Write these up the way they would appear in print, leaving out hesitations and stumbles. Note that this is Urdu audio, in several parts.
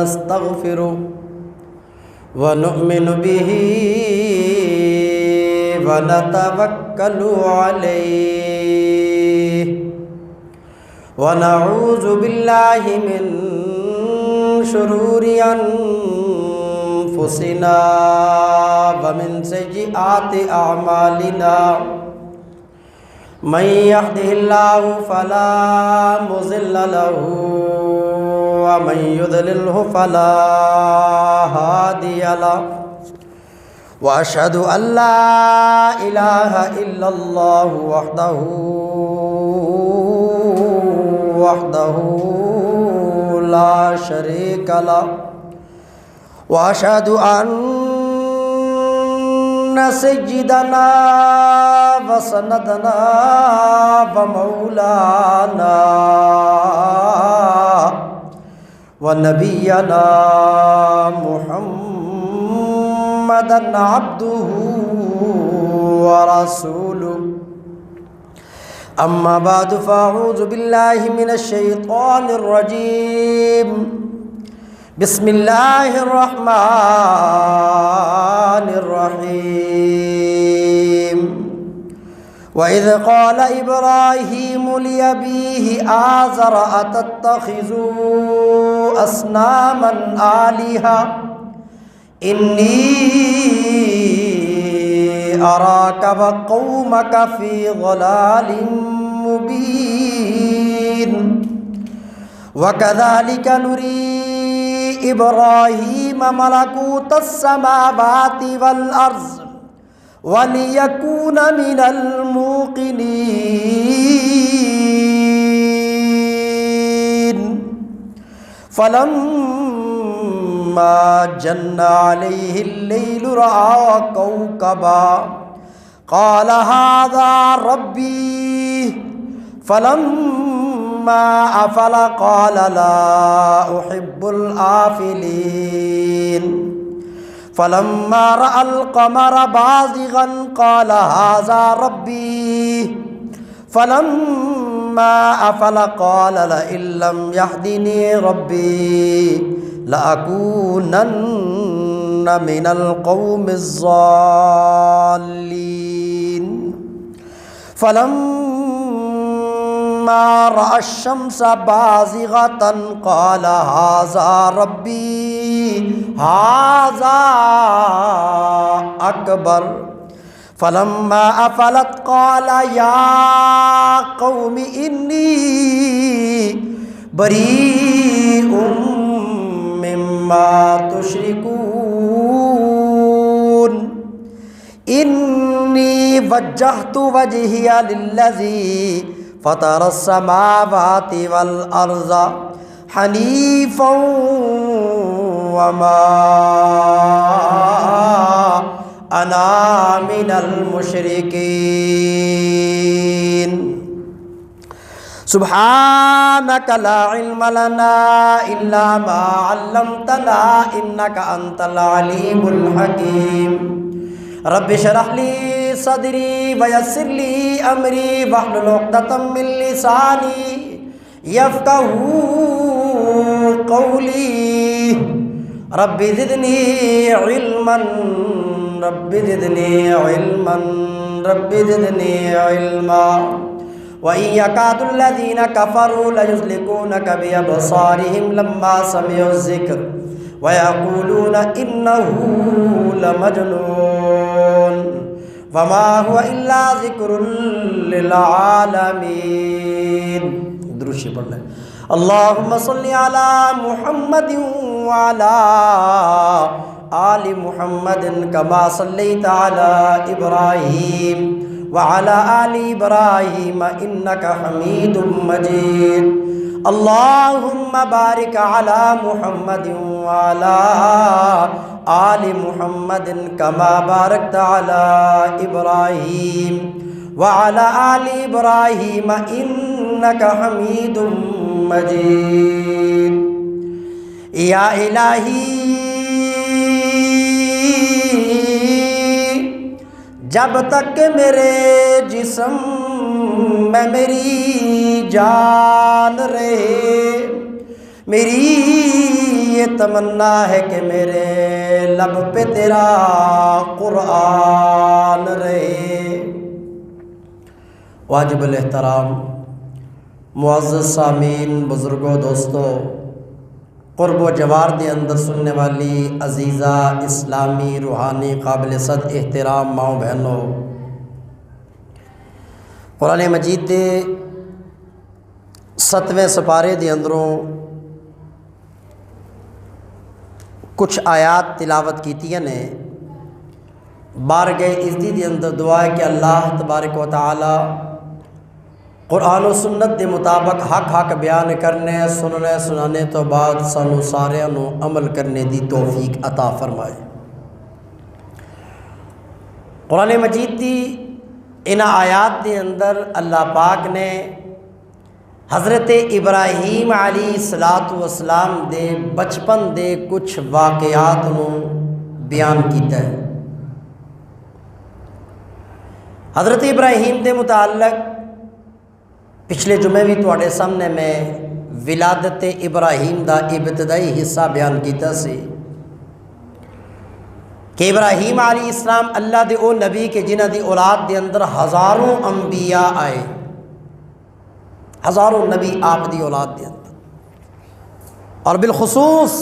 نستغفره ونؤمن به ونتوكل عليه ونعوذ بالله من شرور أنفسنا ومن سيئات أعمالنا من يهده الله فلا مضل له ومن يضلله فلا هادي له وأشهد أن لا إله إلا الله وحده لا شريك له وأشهد أن سيدنا وسندنا ومولانا ونبينا محمدا عبده ورسوله أما بعد فأعوذ بالله من الشيطان الرجيم بسم الله الرحمن الرحيم وإذ قال إبراهيم لأبيه آزر أتتخذ أصناما آلهة إني أراك وقومك في ضلال مبين وكذلك نري إبراهيم ملكوت السماوات والأرض وليكون من الموقنين فلما جن عليه الليل رأى كوكبا قال هذا ربي فلما أفل قال لا أحب الآفلين فلما رأى القمر بازغا قال هذا ربي فلما أفل قال لئن لم يهدني ربي لأكونن من القوم الضالين فلما رأى الشمس بازغة قال هذا ربي هذا أكبر فلما أفلت قال يا قوم إني بريء مما تشركون إني وجهت وجهي للذي فطر السماوات والأرض حنيفا وما أنا من المشركين سبحانك لا علم لنا إلا ما علمتنا إنك أنت العليم الحكيم رب اشرح لي صدري ويسر لي أمري واحلل عقدة من لساني يفقهوا قولي رب زدني علما رب زدني علما رب زدني علما وإن يكاد الذين كفروا ليزلقونك بأبصارهم لما سمعوا الذكر ويقولون إنه لمجنون وما هو إلا ذكر للعالمين درود پڑھ لیں اللهم صل على محمد وعلى آل محمد كما صليت على إبراهيم وعلى آل إبراهيم إنك حميد مجيد اللهم بارك على محمد وعلى آل محمد كما باركت على إبراهيم وعلى آل إبراهيم إنك حميد مجيد یا الہی جب تک میرے جسم میں میری جان رہے میری یہ تمنا ہے کہ میرے لب پہ تیرا قرآن رہے۔ واجب الاحترام معزز سامعین، بزرگوں، دوستوں، قرب و جوار دے اندر سننے والی عزیزہ اسلامی روحانی قابل صد احترام ماؤں بہنوں، قرآن مجید دے 7ویں سپارے دے اندروں کچھ آیات تلاوت کیتیاں نے۔ بارگاہ عزت دے اندر دعا ہے کہ اللہ تبارک و تعالی قرآن و سنت دے مطابق حق بیان کرنے، سننے سنانے تو بعد سانو سارے نو عمل کرنے دی توفیق عطا فرمائے۔ قرآن مجید دی ان آیات دے اندر اللہ پاک نے حضرت ابراہیم علیہ السلام دے بچپن دے کچھ واقعات نو بیان کیتا ہے۔ حضرت ابراہیم دے متعلق پچھلے جمعے بھی تواڈے سامنے میں ولادت ابراہیم دا ابتدائی حصہ بیان کیتا سی کہ ابراہیم علیہ السلام اللہ دے او نبی کہ جنہ دی اولاد دے اندر ہزاروں انبیاء آئے، ہزاروں نبی آپ دی اولاد دے اندر، اور بالخصوص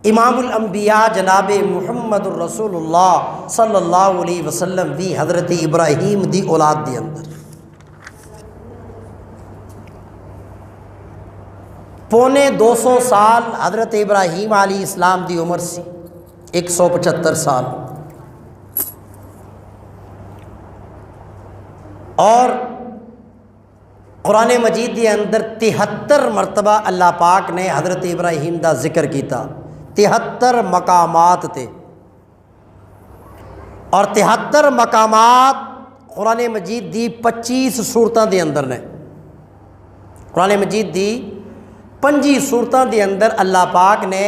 امام الانبیاء جناب محمد الرسول اللہ صلی اللہ علیہ وسلم بھی حضرت ابراہیم دی اولاد دے اندر۔ پونے 200 سال حضرت ابراہیم علیہ السلام دی عمر سی، 175 سال، اور قرآن مجید کے اندر 73 مرتبہ اللہ پاک نے حضرت ابراہیم دا ذکر کیتا، 73 مقامات تے، اور 73 مقامات قرآن مجید دی 25 سورتاں دے اندر نے۔ قرآن مجید دی 25 سورتاں دے اندر اللہ پاک نے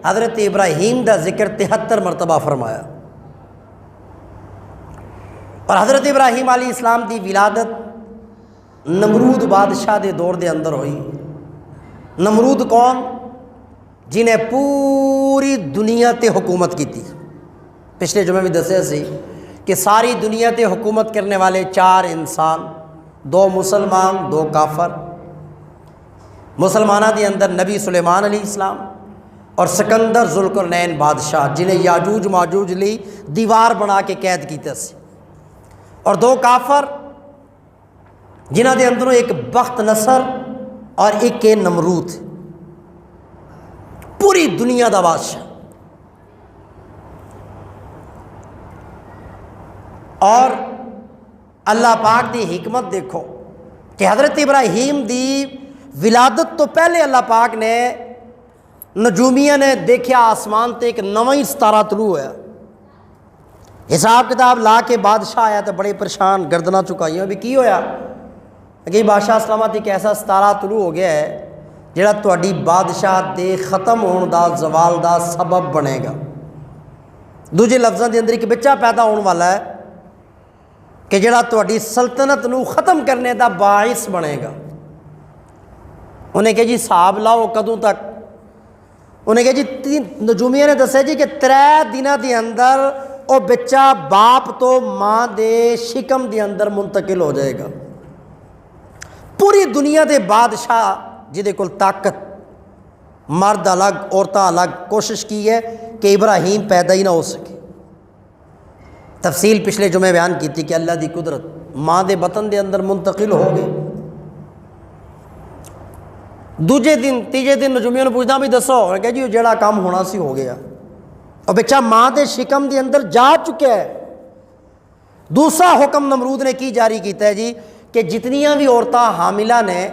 حضرت ابراہیم دا ذکر 73 مرتبہ فرمایا، اور حضرت ابراہیم علیہ السلام دی ولادت نمرود بادشاہ دے دور دے اندر ہوئی۔ نمرود کون؟ جنہیں پوری دنیا تے حکومت کی تھی۔ پچھلے جمعے میں دسیا سی کہ ساری دنیا تے حکومت کرنے والے 4 انسان، 2 مسلمان 2 کافر۔ مسلمانہ دے اندر نبی سلیمان علیہ السلام اور سکندر ذوالقرنین بادشاہ، جنہیں یاجوج ماجوج لی دیوار بنا کے قید کیتا سی، اور 2 کافر جنہ دے اندروں ایک بخت نصر اور ایک نمرود، پوری دنیا دا بادشاہ۔ اور اللہ پاک دی حکمت دیکھو کہ حضرت ابراہیم دی ولادت تو پہلے اللہ پاک نے نجومیہ نے دیکھا آسمان تے ایک نواں ستارہ طلوع ہوا۔ حساب کتاب لا کے بادشاہ آیا تو بڑے پریشان، گردناں چکائیاں بھی کی ہویا کہ بادشاہ سلامت ایک ایسا ستارہ طلوع ہو گیا ہے جڑا تہاڈی بادشاہ دے ختم ہون دا، زوال دا سبب بنے گا۔ دوجے لفظاں دے اندر ایک بچہ پیدا ہون والا ہے کہ جڑا تہاڈی سلطنت نو ختم کرنے دا باعث بنے گا۔ انہیں کہا جی حساب لاؤ کدوں تک؟ انہیں کہا جی نجومیہ نے دسیا جی کہ 3 دنوں دے اندر وہ بچہ باپ تو ماں دے شکم دے اندر منتقل ہو جائے گا۔ پوری دنیا دے بادشاہ جہدے کول طاقت، مرد الگ عورتاں الگ، کوشش کی ہے کہ ابراہیم پیدا ہی نہ ہو سکے۔ تفصیل پچھلے جمعے بیان کی تھی کہ اللہ دی قدرت، ماں دے بطن دے اندر منتقل ہو گئے۔ دوجے دن تیجے دن نجومیوں نے پوچھنا بھی دسو، کہ جی جڑا کام ہونا سی ہو گیا، اور بچہ ماں دے شکم دے اندر جا چکا ہے۔ دوسرا حکم نمرود نے کی جاری کیتا ہے جی کہ جتنیاں بھی عورتاں حاملہ نے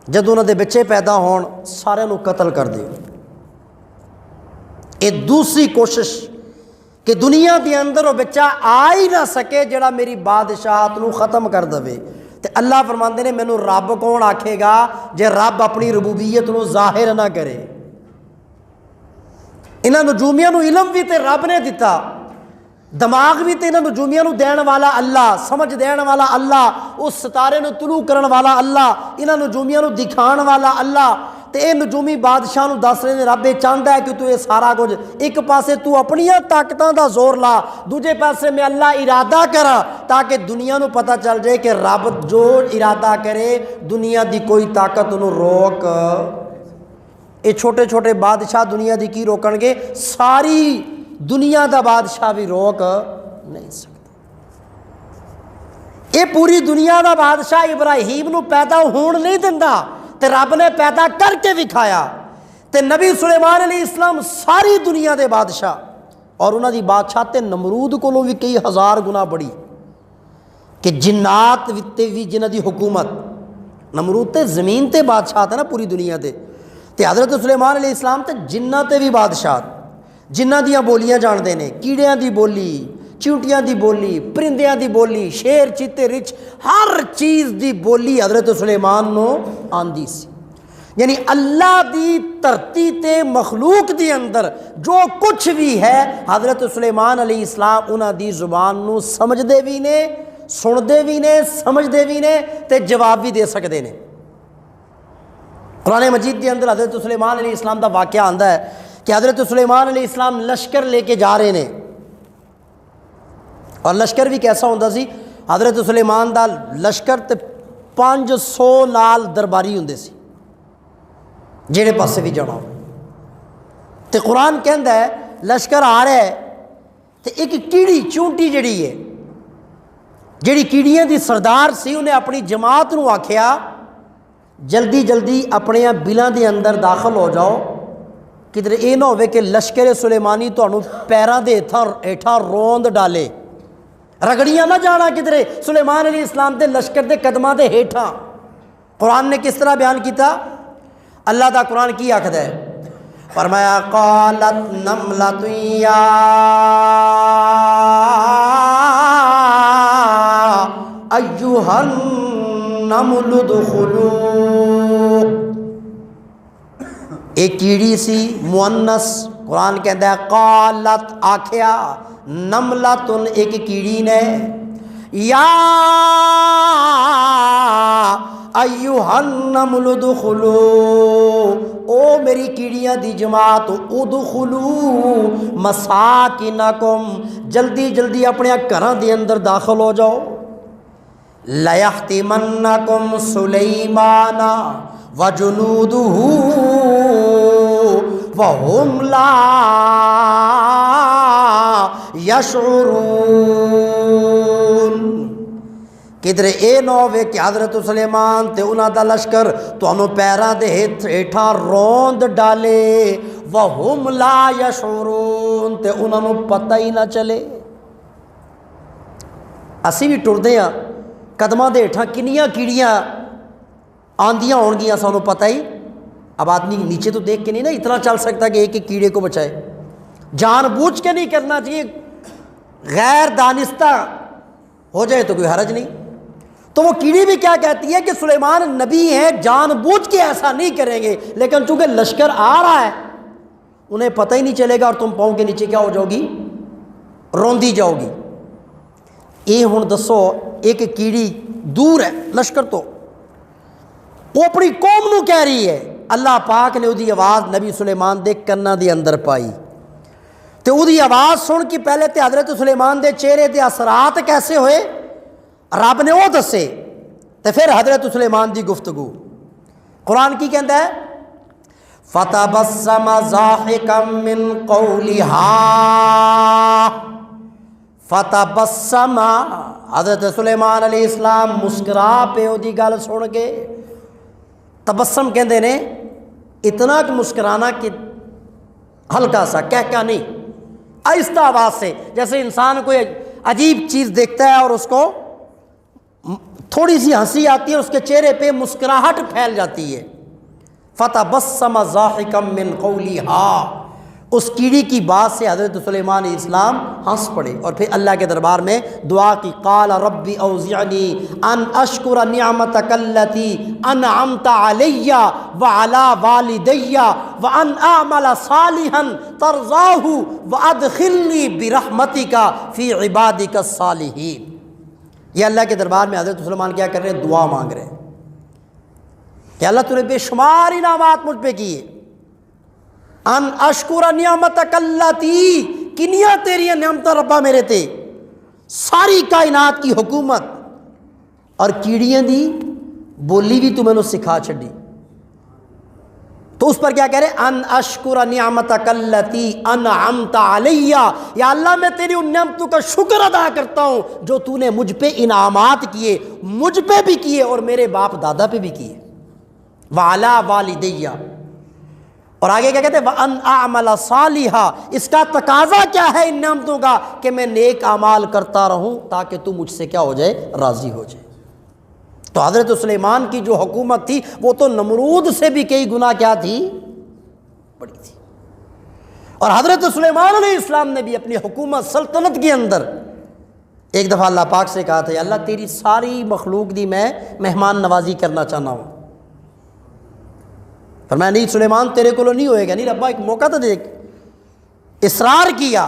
جد انہوں دے بچے پیدا ہون سارے نو قتل کر دیو۔ یہ دوسری کوشش کہ دنیا دے اندر وہ بچہ آ ہی نہ سکے جڑا میری بادشاہت نو ختم کر دے۔ تے اللہ فرماندے نے مینوں رب کون آکھے گا جے رب اپنی ربوبیت نو ظاہر نہ کرے۔ انہاں نجومیاں نو علم بھی تے رب نے دیتا، دماغ بھی تے انہاں نجومیاں نو دین والا اللہ، سمجھ دین والا اللہ، اس ستارے نو طلوع کرن والا اللہ، انہاں نجومیاں نو دکھان والا اللہ، تے اے نجومی بادشاہ نو دس رہے ہیں رب یہ چاہتا ہے کہ تو یہ سارا کچھ ایک پاسے تو اپنی طاقتاں دا زور لا، دوجے پاسے میں اللہ ارادہ کرا تاکہ دنیا نو پتہ چل جائے کہ رب جو ارادہ کرے دنیا دی کوئی طاقت انہوں روک، یہ چھوٹے چھوٹے بادشاہ دنیا دی کی روکن گے، ساری دنیا دا بادشاہ بھی روک نہیں سکتا۔ یہ پوری دنیا دا بادشاہ ابراہیم نو پیدا ہون نہیں دیندا تے رب نے پیدا کر کے دکھایا، تے نبی سلیمان علیہ السلام ساری دنیا دے بادشاہ، اور انہاں دی بادشاہ تے نمرود کولوں بھی کئی ہزار گنا بڑی کہ جنات تے بھی جنہاں دی حکومت، نمرود تے زمین تے بادشاہ تھا نا پوری دنیا تے حضرت سلیمان علیہ السلام تے جنہ تے بھی بادشاہ، جنہ دیاں بولیاں جاندے نے، کیڑیاں دی بولی، چیونٹیاں دی بولی، پرندیاں دی بولی، شیر چیتے رچ، ہر چیز دی بولی حضرت سلیمان نو آندی سی۔ یعنی اللہ دی دھرتی تے مخلوق دی اندر جو کچھ بھی ہے حضرت سلیمان علیہ السلام انہاں دی زبان نو سمجھدے بھی نے، سندے بھی نے، سمجھدے بھی نے تے جواب بھی دے سکتے نے۔ قرآن مجید کے اندر حضرت سلیمان علیہ السلام دا واقعہ آندا ہے کہ حضرت سلیمان علیہ السلام لشکر لے کے جا رہے ہیں، اور لشکر بھی کیسا ہوندا سی، حضرت سلیمان دا لشکر تے 500 نال درباری ہوندے سی جہڑے پاسے بھی جانا ہو۔ تے قرآن کہندا ہے لشکر آ رہا ہے تے ایک کیڑی چونٹی جڑی ہے، جڑی کیڑیاں دی سردار سی، انہیں اپنی جماعت نو آکھیا جلدی جلدی اپنے بلاں دے اندر داخل ہو جاؤ، کدھر یہ نہ ہوئے کہ لشکر سلیمانی تانوں پیراں دے ہیٹھاں روند ڈالے، رگڑیاں نہ جانا کدھر سلیمان علیہ السلام دے لشکر دے قدماں دے ہیٹھاں۔ قرآن نے کس طرح بیان کیتا؟ اللہ دا قرآن کی آکھدا ہے، فرمایا قالت نملۃ یا ایھا النمل ادخلوا، ایک کیڑی سی مؤنث، قرآن کہتا ہے قالت آکھیا، نملۃ ایک کیڑی نے، یا ایھا النمل ادخلوا، او میری کیڑیاں دی جماعت، ادخلوا مساکنکم، جلدی جلدی اپنے گھراں دے اندر داخل ہو جاؤ، لَيَحْتِمَنَّكُمْ سُلَيْمَانَ وَجُنُودُهُ وَهُمْ لَا يَشْعُرُونَ، کدھر اے نہ ہوئے کہ حضرت سلیمان تے انہاں دا لشکر تانوں پیراں دے ہیٹھاں روند ڈالے، وَهُمْ لَا يَشْعُرُونَ، تے انہاں نوں پتہ ہی نہ چلے۔ اسی بھی ٹردے ہاں قدماں دے ہیٹھاں کنیاں کیڑیاں آندیاں ہون گیاں سانوں پتہ ہی، اب آدمی نیچے تو دیکھ کے نہیں نا اتنا چل سکتا کہ ایک ایک کیڑے کو بچائے، جان بوجھ کے نہیں کرنا چاہیے، غیر دانستہ ہو جائے تو کوئی حرج نہیں۔ تو وہ کیڑی بھی کیا کہتی ہے کہ سلیمان نبی ہیں، جان بوجھ کے ایسا نہیں کریں گے، لیکن چونکہ لشکر آ رہا ہے انہیں پتہ ہی نہیں چلے گا اور تم پاؤں کے نیچے کیا ہو جاؤ گی، روندی جاؤ گی۔ یہ ہن دسو ایک کیڑی دور ہے لشکر تو، وہ اپنی قوم نو کہہ رہی ہے، اللہ پاک نے وہی آواز نبی سلیمان دے کنا دے اندر پائی، تے وہی آواز سن کے پہلے تے حضرت سلیمان دے چہرے تے اثرات کیسے ہوئے رب نے وہ دسے، تے پھر حضرت سلیمان دی گفتگو قرآن کی کہندا ہے فَتَبَسَّمَ ضَاحِكًا مِّن قَوْلِهَا، فتبسم، حضرت سلیمان علیہ السلام مسکرا پہ دی گل سن کے، تبسم کہندے نے اتنا کہ مسکرانا کہ ہلکا سا کہکا نہیں، آہستہ آواز سے، جیسے انسان کوئی عجیب چیز دیکھتا ہے اور اس کو تھوڑی سی ہنسی آتی ہے، اس کے چہرے پہ مسکراہٹ پھیل جاتی ہے۔ فتبسم ضاحکا من قولها، اس کیڑی کی بات سے حضرت سلیمان علیہ السلام ہنس پڑے اور پھر اللہ کے دربار میں دعا کی، قال ربی اوزعنی ان اشکر نعمتک التی انعمت علی وعلی والدی وان اعمل صالحا ترضاہ وادخلنی برحمتک فی عبادک الصالحین۔ یہ اللہ کے دربار میں حضرت سلیمان کیا کر رہے ہیں؟ دعا مانگ رہے ہیں کہ اللہ تو نے بے شمار انعامات مجھ پہ کیے. ان اشکر نعمتک اللاتی، کنیاں تیری نعمتیں ربا میرے تے، ساری کائنات کی حکومت اور کیڑیاں دی بولی بھی تو میں نے سکھا چھڑی. تو اس پر کیا کہہ رہے؟ ان اشکر نعمتک اللاتی انعمت علی، یا اللہ میں تیری ان نعمتوں کا شکر ادا کرتا ہوں جو تو نے مجھ پہ انعامات کیے، مجھ پہ بھی کیے اور میرے باپ دادا پہ بھی کیے. وعلی والدیہ، اور آگے کیا کہتے ہیں؟ وَأَنْ أَعْمَلَ صَالِحًا، اس کا تقاضا کیا ہے ان نعمتوں کا؟ کہ میں نیک اعمال کرتا رہوں تاکہ تو مجھ سے کیا ہو جائے؟ راضی ہو جائے. تو حضرت سلیمان کی جو حکومت تھی وہ تو نمرود سے بھی کئی گنا کیا تھی؟ بڑی تھی. اور حضرت سلیمان علیہ السلام نے بھی اپنی حکومت سلطنت کے اندر ایک دفعہ اللہ پاک سے کہا تھا، اللہ تیری ساری مخلوق دی میں مہمان نوازی کرنا چاہنا ہوں. فرمایا نہیں سلیمان تیرے کو نہیں ہوئے گا. نہیں ربا ایک موقع تو دیکھ. اصرار کیا.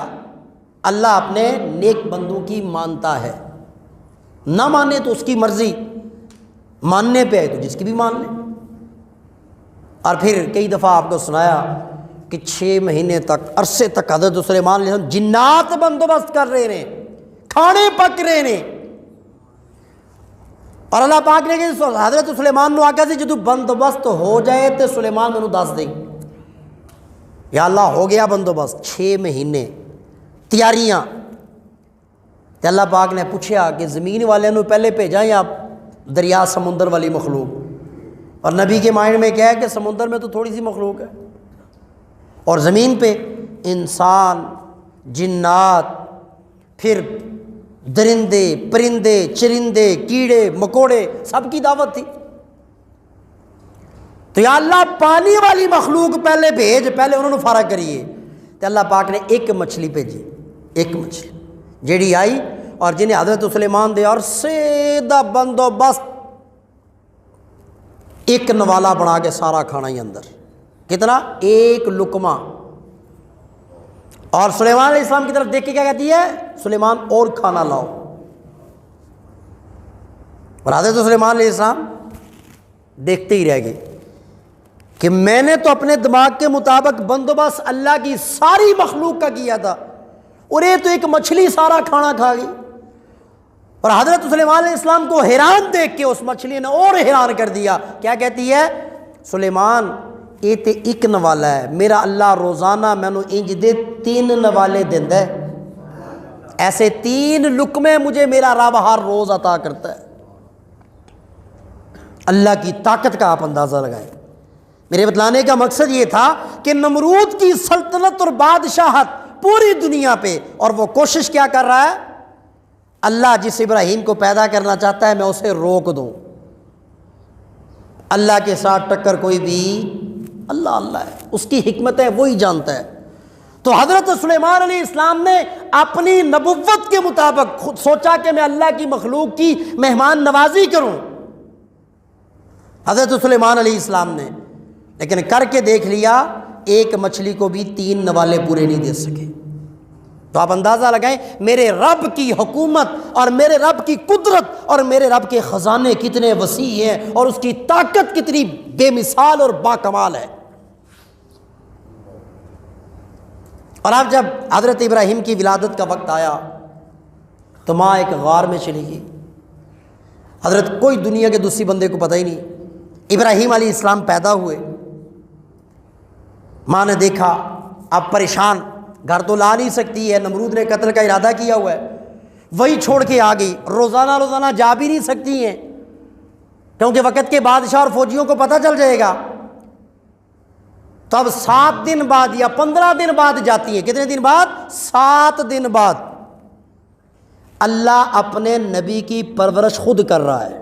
اللہ اپنے نیک بندوں کی مانتا ہے، نہ مانے تو اس کی مرضی، ماننے پہ آئے تو جس کی بھی مان لے. اور پھر کئی دفعہ آپ کو سنایا کہ 6 مہینے تک، عرصے تک حضرت سلیمان علیہ السلام جنات بندوبست کر رہے ہیں، کھانے پک رہے ہیں. اور اللہ پاک نے کہ حضرت سلیمان نے آکھا سی جدو بندوبست ہو جائے تو سلیمان میں دس دیں، یا اللہ ہو گیا بندوبست. 6 مہینے تیاریاں. تو اللہ پاک نے پوچھا کہ زمین والے نے پہلے بھیجا یا دریا سمندر والی مخلوق؟ اور نبی کے مائنڈ میں کیا ہے کہ سمندر میں تو تھوڑی سی مخلوق ہے، اور زمین پہ انسان، جنات، پھر درندے، پرندے، چرندے، کیڑے مکوڑے، سب کی دعوت تھی. تو یا اللہ پانی والی مخلوق پہلے بھیج، پہلے انہوں نے فارغ کریے. تو اللہ پاک نے ایک مچھلی بھیجی، ایک مچھلی جیڑی آئی اور جنہیں حضرت سلیمان دے اور سیدھا بندوبست ایک نوالا بنا کے سارا کھانا ہی اندر. کتنا؟ ایک لقمہ. اور سلیمان علیہ السلام کی طرف دیکھ کے کیا کہتی ہے؟ سلیمان اور کھانا لاؤ. اور حضرت سلیمان علیہ السلام دیکھتے ہی رہ گئے کہ میں نے تو اپنے دماغ کے مطابق بندوبست اللہ کی ساری مخلوق کا کیا تھا، اور یہ تو ایک مچھلی سارا کھانا کھا گئی. اور حضرت سلیمان علیہ السلام کو حیران دیکھ کے اس مچھلی نے اور حیران کر دیا. کیا کہتی ہے؟ سلیمان یہ تے ایک نوالا ہے، میرا اللہ روزانہ مینو انج دے 3 نوالے دیندا ہے، ایسے 3 لقمے مجھے میرا رب ہر روز عطا کرتا ہے. اللہ کی طاقت کا آپ اندازہ لگائیں. میرے بتلانے کا مقصد یہ تھا کہ نمرود کی سلطنت اور بادشاہت پوری دنیا پہ، اور وہ کوشش کیا کر رہا ہے؟ اللہ جس ابراہیم کو پیدا کرنا چاہتا ہے میں اسے روک دوں. اللہ کے ساتھ ٹکر کوئی بھی، اللہ اللہ ہے، اس کی حکمت ہے وہی جانتا ہے. تو حضرت سلیمان علیہ السلام نے اپنی نبوت کے مطابق خود سوچا کہ میں اللہ کی مخلوق کی مہمان نوازی کروں. حضرت سلیمان علیہ السلام نے لیکن کر کے دیکھ لیا، ایک مچھلی کو بھی 3 نوالے پورے نہیں دے سکے. تو آپ اندازہ لگائیں میرے رب کی حکومت اور میرے رب کی قدرت اور میرے رب کے خزانے کتنے وسیع ہیں، اور اس کی طاقت کتنی بے مثال اور باکمال ہے. اور اب جب حضرت ابراہیم کی ولادت کا وقت آیا تو ماں ایک غار میں چلی گئی. حضرت کوئی دنیا کے دوسری بندے کو پتہ ہی نہیں. ابراہیم علیہ السلام پیدا ہوئے، ماں نے دیکھا اب پریشان، گھر تو لا نہیں سکتی ہے، نمرود نے قتل کا ارادہ کیا ہوا ہے، وہی چھوڑ کے آ گئی. روزانہ جا بھی نہیں سکتی ہیں کیونکہ وقت کے بادشاہ اور فوجیوں کو پتہ چل جائے گا. تو اب 7 دن بعد یا 15 دن بعد جاتی ہیں. کتنے دن بعد؟ 7 دن بعد. اللہ اپنے نبی کی پرورش خود کر رہا ہے.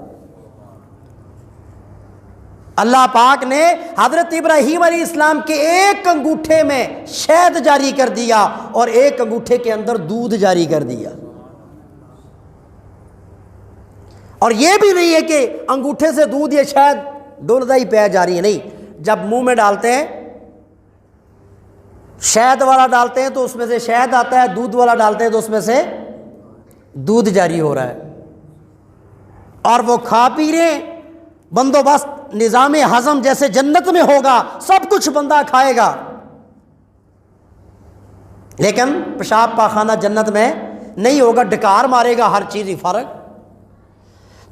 اللہ پاک نے حضرت ابراہیم علیہ السلام کے ایک انگوٹھے میں شہد جاری کر دیا اور ایک انگوٹھے کے اندر دودھ جاری کر دیا. اور یہ بھی نہیں ہے کہ انگوٹھے سے دودھ یا شہد دونوں ہی پہ جاری ہے، نہیں. جب منہ میں ڈالتے ہیں شہد والا ڈالتے ہیں تو اس میں سے شہد آتا ہے، دودھ والا ڈالتے ہیں تو اس میں سے دودھ جاری ہو رہا ہے. اور وہ کھا پی رہے ہیں، بندوبست نظام ہضم جیسے جنت میں ہوگا، سب کچھ بندہ کھائے گا، لیکن پیشاب پاخانہ جنت میں نہیں ہوگا، ڈکار مارے گا، ہر چیز ہی فرق۔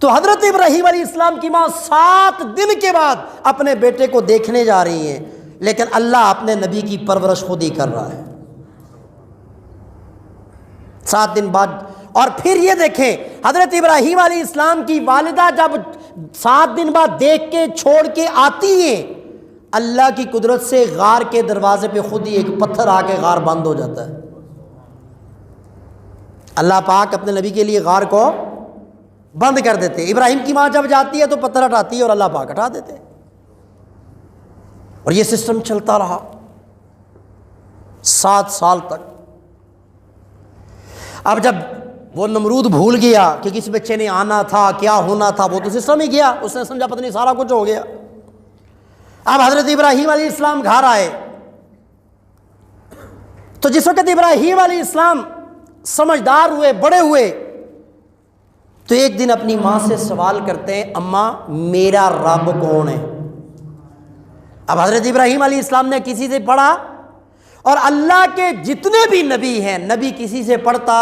تو حضرت ابراہیم علیہ السلام کی ماں 7 دن کے بعد اپنے بیٹے کو دیکھنے جا رہی ہیں، لیکن اللہ اپنے نبی کی پرورش خود ہی کر رہا ہے 7 دن بعد۔ اور پھر یہ دیکھیں حضرت ابراہیم علیہ السلام کی والدہ جب 7 دن بعد دیکھ کے چھوڑ کے آتی ہیں، اللہ کی قدرت سے غار کے دروازے پہ خود ہی ایک پتھر آ کے غار بند ہو جاتا ہے۔ اللہ پاک اپنے نبی کے لیے غار کو بند کر دیتے۔ ابراہیم کی ماں جب جاتی ہے تو پتھر ہٹاتی ہے اور اللہ پاک ہٹا دیتے، اور یہ سسٹم چلتا رہا 7 سال تک۔ اب جب وہ نمرود بھول گیا کہ کس بچے نے آنا تھا، کیا ہونا تھا، وہ تو سسٹم ہی گیا، اس نے سمجھا پتہ نہیں سارا کچھ ہو گیا۔ اب حضرت ابراہیم علیہ السلام گھر آئے تو جس وقت ابراہیم علیہ السلام سمجھدار ہوئے، بڑے ہوئے، تو ایک دن اپنی ماں سے سوال کرتے ہیں، اماں میرا رب کون ہے؟ اب حضرت ابراہیم علیہ السلام نے کسی سے پڑھا، اور اللہ کے جتنے بھی نبی ہیں، نبی کسی سے پڑھتا،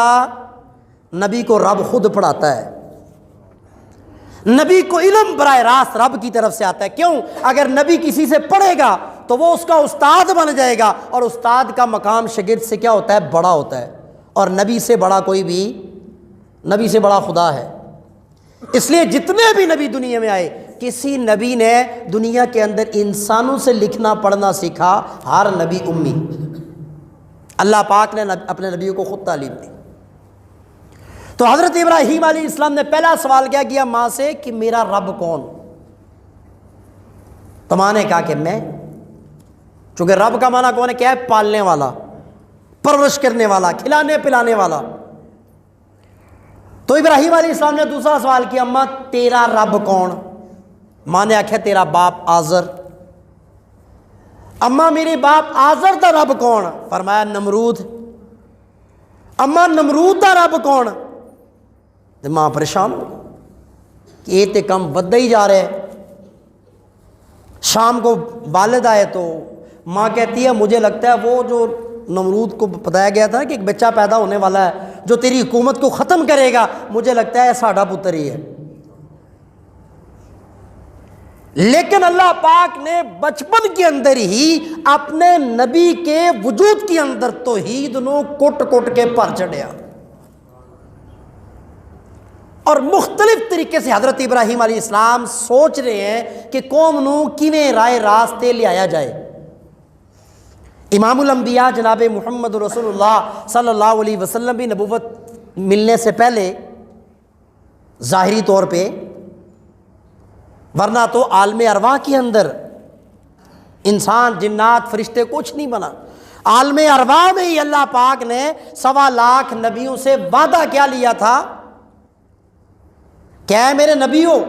نبی کو رب خود پڑھاتا ہے، نبی کو علم براہ راست رب کی طرف سے آتا ہے۔ کیوں؟ اگر نبی کسی سے پڑھے گا تو وہ اس کا استاد بن جائے گا، اور استاد کا مقام شاگرد سے کیا ہوتا ہے؟ بڑا ہوتا ہے، اور نبی سے بڑا کوئی بھی، نبی سے بڑا خدا ہے۔ اس لیے جتنے بھی نبی دنیا میں آئے، کسی نبی نے دنیا کے اندر انسانوں سے لکھنا پڑھنا سیکھا، ہر نبی امی۔ اللہ پاک نے اپنے نبیوں کو خود تعلیم دی۔ تو حضرت ابراہیم علیہ السلام نے پہلا سوال کیا کیا ماں سے کہ میرا رب کون؟ تو ماں نے کہا کہ میں، چونکہ رب کا معنی کون ہے؟ کیا ہے؟ پالنے والا، پرورش کرنے والا، کھلانے پلانے والا۔ تو ابراہیم علیہ السلام نے دوسرا سوال کیا، اماں تیرا رب کون؟ ماں نے آخیا تیرا باپ آزر۔ اماں میرے باپ آزر دا رب کون؟ فرمایا نمرود۔ اماں نمرود دا رب کون؟ ماں پریشان ہو کہ یہ تے کم بدہ ہی جا رہے ہیں۔ شام کو والد آئے تو ماں کہتی ہے مجھے لگتا ہے وہ جو نمرود کو بتایا گیا تھا کہ ایک بچہ پیدا ہونے والا ہے جو تیری حکومت کو ختم کرے گا، مجھے لگتا ہے ساڈا پتر ہی ہے۔ لیکن اللہ پاک نے بچپن کے اندر ہی اپنے نبی کے وجود کے اندر توحید نو کٹ کٹ کے پر چڑھیا، اور مختلف طریقے سے حضرت ابراہیم علیہ السلام سوچ رہے ہیں کہ قوم نو کیویں رائے راستے لے آیا جائے۔ امام الانبیاء جناب محمد رسول اللہ صلی اللہ علیہ وسلم بھی نبوت ملنے سے پہلے ظاہری طور پہ، ورنہ تو عالم ارواح کے اندر انسان جنات فرشتے کچھ نہیں بنا، عالم ارواح میں ہی اللہ پاک نے 1.25 لاکھ نبیوں سے وعدہ کیا لیا تھا، کیا ہے میرے نبیوں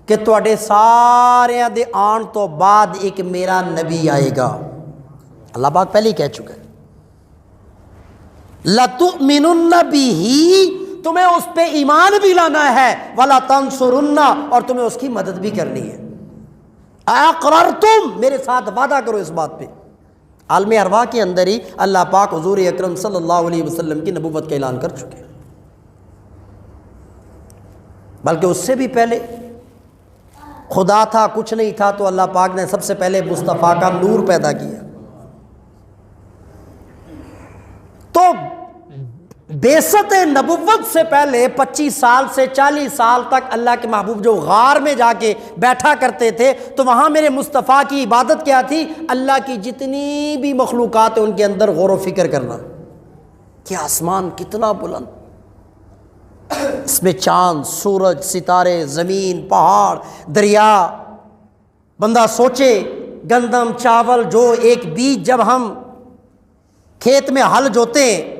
کہ تواڈے سارے دے آن تو بعد ایک میرا نبی آئے گا۔ اللہ پاک پہلے ہی کہہ چکا ہے لَتُؤْمِنُنَّ بِهِ، تمہیں اس پہ ایمان بھی لانا ہے، وَلَا تَنْصُرُنَّ، اور تمہیں اس کی مدد بھی کرنی ہے۔ اَقْرَرْتُمْ، میرے ساتھ وعدہ کرو اس بات پہ۔ عالم ارواح کے اندر ہی اللہ پاک حضور اکرم صلی اللہ علیہ وسلم کی نبوت کا اعلان کر چکے، بلکہ اس سے بھی پہلے خدا تھا، کچھ نہیں تھا، تو اللہ پاک نے سب سے پہلے مصطفیٰ کا نور پیدا کیا۔ تو بعثت نبوت سے پہلے 25 سال سے 40 سال تک اللہ کے محبوب جو غار میں جا کے بیٹھا کرتے تھے، تو وہاں میرے مصطفیٰ کی عبادت کیا تھی؟ اللہ کی جتنی بھی مخلوقات ہیں ان کے اندر غور و فکر کرنا، کہ آسمان کتنا بلند، اس میں چاند، سورج، ستارے، زمین، پہاڑ، دریا۔ بندہ سوچے گندم، چاول، جو ایک بیج جب ہم کھیت میں ہل جوتے ہیں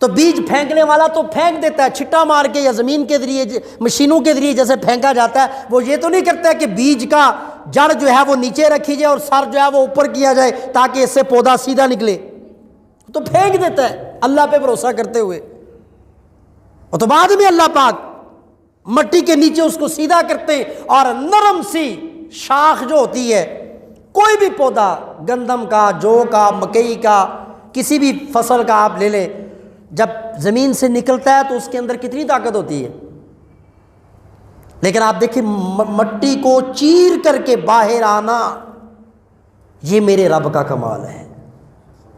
تو بیج پھینکنے والا تو پھینک دیتا ہے چھٹا مار کے یا زمین کے ذریعے، مشینوں کے ذریعے جیسے پھینکا جاتا ہے، وہ یہ تو نہیں کرتا ہے کہ بیج کا جڑ جو ہے وہ نیچے رکھی جائے اور سر جو ہے وہ اوپر کیا جائے تاکہ اس سے پودا سیدھا نکلے، تو پھینک دیتا ہے اللہ پہ بھروسہ کرتے ہوئے۔ اور تو بعد میں اللہ پاک مٹی کے نیچے اس کو سیدھا کرتے ہیں، اور نرم سی شاخ جو ہوتی ہے، کوئی بھی پودا، گندم کا، جو کا، مکئی کا، کسی بھی فصل کا آپ لے لیں، جب زمین سے نکلتا ہے تو اس کے اندر کتنی طاقت ہوتی ہے، لیکن آپ دیکھیں مٹی کو چیر کر کے باہر آنا، یہ میرے رب کا کمال ہے۔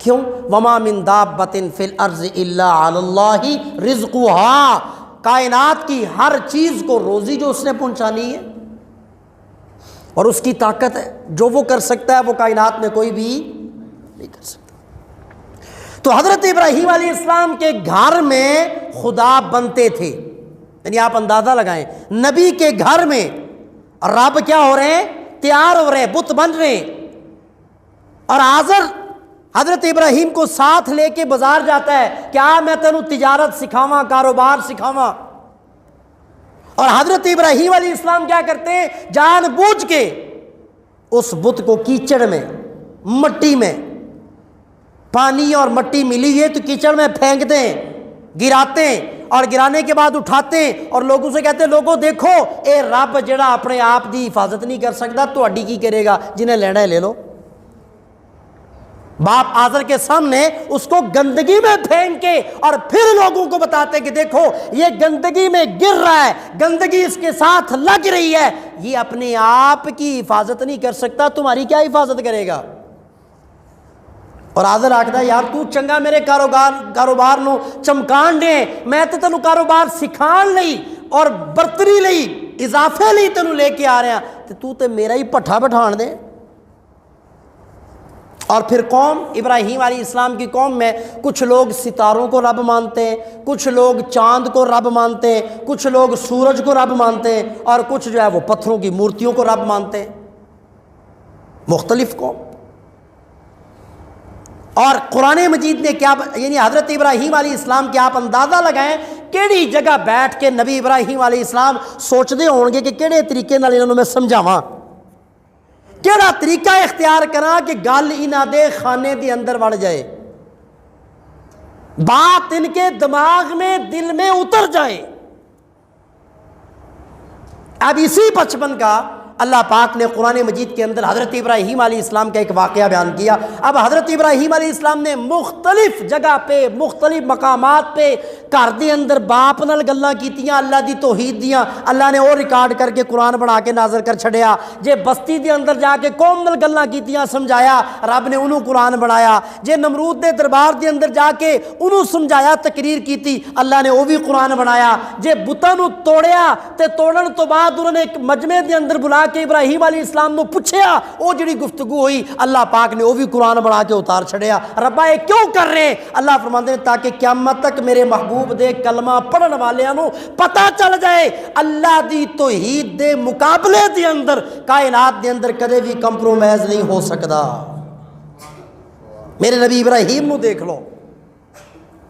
کیوں؟ وما من دابۃ فی الارض الا علی اللہ رزقھا، کائنات کی ہر چیز کو روزی جو اس نے پہنچانی ہے، اور اس کی طاقت ہے، جو وہ کر سکتا ہے وہ کائنات میں کوئی بھی نہیں کر سکتا۔ تو حضرت ابراہیم علیہ السلام کے گھر میں خدا بنتے تھے، یعنی آپ اندازہ لگائیں، نبی کے گھر میں رب کیا ہو رہے ہیں؟ تیار ہو رہے ہیں، بت بن رہے ہیں۔ اور آزر حضرت ابراہیم کو ساتھ لے کے بازار جاتا ہے، کیا میں تینوں تجارت سکھاواں، کاروبار سکھاواں؟ اور حضرت ابراہیم علیہ السلام کیا کرتے ہیں؟ جان بوجھ کے اس بت کو کیچڑ میں، مٹی میں، پانی اور مٹی ملی ہے تو کیچڑ میں پھینکتے ہیں، گراتے ہیں، اور گرانے کے بعد اٹھاتے ہیں اور لوگوں سے کہتے ہیں لوگوں دیکھو اے رب جڑا اپنے آپ دی حفاظت نہیں کر سکتا تہاڈی کی کرے گا، جنہیں لینا ہے لے لو۔ باپ آزر کے سامنے اس کو گندگی میں پھینک کے اور پھر لوگوں کو بتاتے کہ دیکھو یہ گندگی میں گر رہا ہے، گندگی اس کے ساتھ لگ رہی ہے، یہ اپنے آپ کی حفاظت نہیں کر سکتا، تمہاری کیا حفاظت کرے گا؟ اور آزر آکھدا یار تو چنگا میرے کاروبار نو چمکان دے، میں تو تینوں کاروبار سکھان لئی اور برتری لئی اضافے لئی تینوں لے کے آ رہا تے تو تے میرا ہی پٹھا بٹھان دے۔ اور پھر قوم ابراہیم علیہ السلام کی قوم میں کچھ لوگ ستاروں کو رب مانتے ہیں، کچھ لوگ چاند کو رب مانتے ہیں، کچھ لوگ سورج کو رب مانتے ہیں، اور کچھ جو ہے وہ پتھروں کی مورتیوں کو رب مانتے ہیں، مختلف قوم۔ اور قرآن مجید نے کیا، یعنی حضرت ابراہیم علیہ السلام کے آپ اندازہ لگائیں کیڑی جگہ بیٹھ کے نبی ابراہیم علیہ السلام سوچتے ہون گے کہ کیڑے طریقے نال انہوں میں سمجھاواں، کیڑا طریقہ اختیار کرا کہ گل انہاں دے خانے دے اندر وڑ جائے، بات ان کے دماغ میں، دل میں اتر جائے۔ اب اسی بچپن کا اللہ پاک نے قرآن مجید کے اندر حضرت ابراہیم علیہ السلام کا ایک واقعہ بیان کیا۔ اب حضرت ابراہیم علیہ السلام نے مختلف جگہ پہ، مختلف مقامات پہ گھر دے اندر باپ نال گلاں کیتیاں اللہ دی توحید دیاں، اللہ نے وہ ریکارڈ کر کے قرآن بنا کے نازل کر چھڑیا۔ جے بستی دے اندر جا کے قوم نال گلاں کیتیاں سمجھایا، رب نے انہوں قرآن بنایا۔ جے نمرود دے دربار دے اندر جا کے انہوں سمجھایا، تقریر کیتی، اللہ نے وہ بھی قرآن بنایا۔ جے بتاں نو توڑیا تے توڑن تو بعد انہوں نے ایک مجمع دے اندر بلا کہ ابراہیم علیہ السلام نو پوچھیا، وہ جڑی گفتگو ہوئی اللہ پاک نے وہ بھی قرآن بنا کے اتار چھڑیا۔ ربا یہ کیوں کر رہے ہیں؟ اللہ فرماتے ہیں تاکہ قیامت تک میرے محبوب دے کلمہ پڑھن والیاں نو پتہ چل جائے اللہ دی توحید دے مقابلے دے اندر کائنات دے اندر کدے بھی کمپرومائز نہیں ہو سکتا۔ میرے نبی ابراہیم نو دیکھ لو،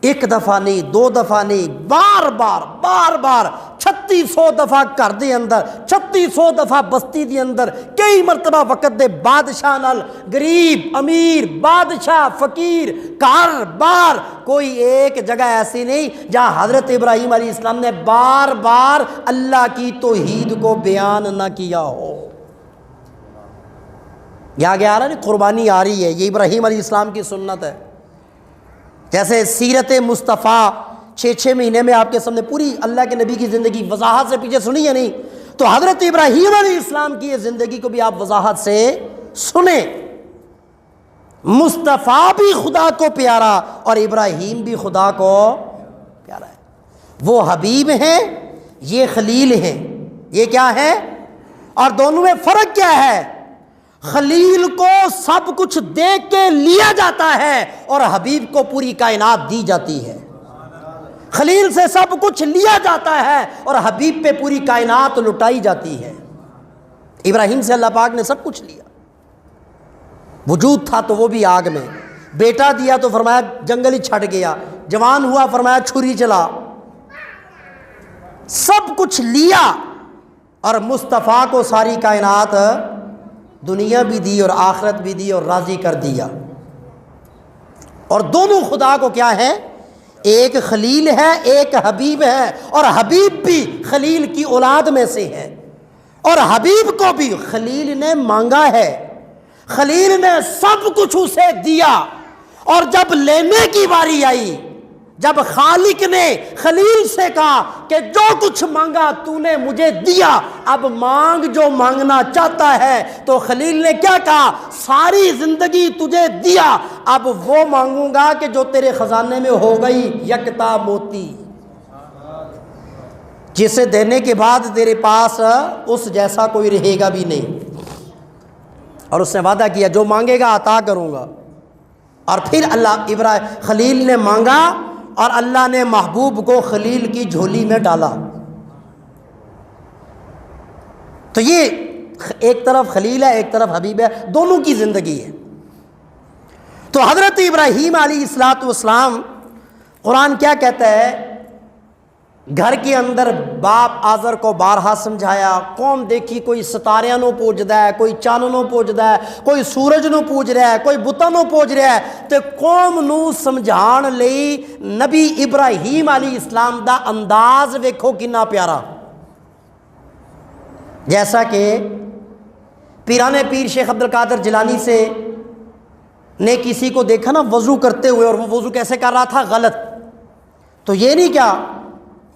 ایک دفعہ نہیں، دو دفعہ نہیں، بار بار 3600 دفعہ گھر دے اندر، 3600 دفعہ بستی دے اندر، کئی مرتبہ وقت دے بادشاہ نال، غریب امیر، بادشاہ فقیر، گھر بار، کوئی ایک جگہ ایسی نہیں جہاں حضرت ابراہیم علیہ السلام نے بار بار اللہ کی توحید کو بیان نہ کیا ہو۔ یہ آگے آ رہا ہے، قربانی آ رہی ہے، یہ ابراہیم علیہ السلام کی سنت ہے۔ جیسے سیرت مصطفیٰ 6 مہینے میں آپ کے سامنے پوری اللہ کے نبی کی زندگی وضاحت سے پیچھے سنی ہے نہیں، تو حضرت ابراہیم علیہ السلام کی یہ زندگی کو بھی آپ وضاحت سے سنیں۔ مصطفیٰ بھی خدا کو پیارا اور ابراہیم بھی خدا کو پیارا ہے۔ وہ حبیب ہیں، یہ خلیل ہیں، یہ کیا ہے؟ اور دونوں میں فرق کیا ہے؟ خلیل کو سب کچھ دیکھ کے لیا جاتا ہے اور حبیب کو پوری کائنات دی جاتی ہے۔ خلیل سے سب کچھ لیا جاتا ہے اور حبیب پہ پوری کائنات لٹائی جاتی ہے۔ ابراہیم سے اللہ پاک نے سب کچھ لیا، وجود تھا تو وہ بھی آگ میں، بیٹا دیا تو فرمایا جنگل ہی چھٹ گیا، جوان ہوا فرمایا چھری چلا، سب کچھ لیا۔ اور مصطفیٰ کو ساری کائنات، دنیا بھی دی اور آخرت بھی دی اور راضی کر دیا۔ اور دونوں خدا کو کیا ہے؟ ایک خلیل ہے ایک حبیب ہے، اور حبیب بھی خلیل کی اولاد میں سے ہے، اور حبیب کو بھی خلیل نے مانگا ہے، خلیل نے سب کچھ اسے دیا، اور جب لینے کی باری آئی، جب خالق نے خلیل سے کہا کہ جو کچھ مانگا تو نے مجھے دیا، اب مانگ جو مانگنا چاہتا ہے، تو خلیل نے کیا کہا؟ ساری زندگی تجھے دیا، اب وہ مانگوں گا کہ جو تیرے خزانے میں ہو گئی یکتا موتی، جسے دینے کے بعد تیرے پاس اس جیسا کوئی رہے گا بھی نہیں۔ اور اس نے وعدہ کیا جو مانگے گا عطا کروں گا۔ اور پھر اللہ خلیل نے مانگا، اور اللہ نے محبوب کو خلیل کی جھولی میں ڈالا۔ تو یہ ایک طرف خلیل ہے ایک طرف حبیب ہے، دونوں کی زندگی ہے۔ تو حضرت ابراہیم علیہ السلام، قرآن کیا کہتا ہے؟ گھر کے اندر باپ آزر کو بارہا سمجھایا، قوم دیکھی کوئی ستاریاں نو پوجدا ہے، کوئی چاند نو پوجدا ہے، کوئی سورج نو پوج رہا ہے، کوئی بتاں نو پوج رہا ہے، تے قوم نو سمجھان لئی نبی ابراہیم علیہ السلام دا انداز ویکھو کنا پیارا۔ جیسا کہ پیران پیر شیخ عبد القادر جیلانی سے نے کسی کو دیکھا نا وضو کرتے ہوئے، اور وہ وضو کیسے کر رہا تھا؟ غلط۔ تو یہ نہیں کیا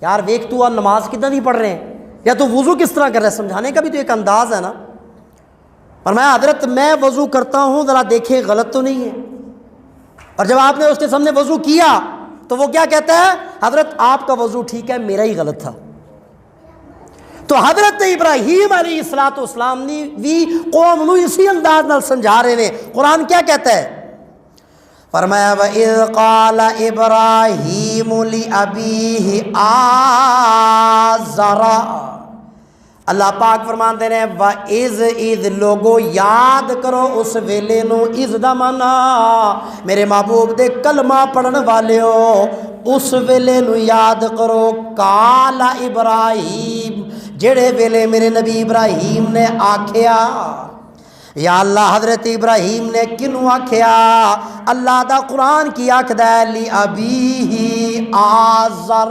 یار ویک تو اور نماز کدھر نہیں پڑھ رہے ہیں، یا تو وضو کس طرح کر رہے ہیں، سمجھانے کا بھی تو ایک انداز ہے نا۔ فرمایا حضرت میں وضو کرتا ہوں، ذرا دیکھیں غلط تو نہیں ہے۔ اور جب آپ نے اس کے سامنے وضو کیا تو وہ کیا کہتا ہے؟ حضرت آپ کا وضو ٹھیک ہے، میرا ہی غلط تھا۔ تو حضرت ابراہیم علیہ السلام نے بھی قوم نو اسی انداز نال سمجھا رہے ہیں۔ قرآن کیا کہتا ہے؟ فرمایا وَإِذْ قَالَ إِبْرَاهِيمُ لِأَبِيهِ آزَرَ، اللہ پاک فرماتے ہیں وَإِذْ اِذْ لوگو یاد کرو اس ویلے نو، اِذ دا مانا میرے محبوب دے کلمہ پڑھن والے ہو، اس ویلے نو یاد کرو، قال ابراہیم جڑے ویلے میرے نبی ابراہیم نے آکھیا۔ یا اللہ حضرت ابراہیم نے کنوں آکھیا؟ اللہ دا قرآن کی آکھدا ہے لِأَبِيهِ آزر،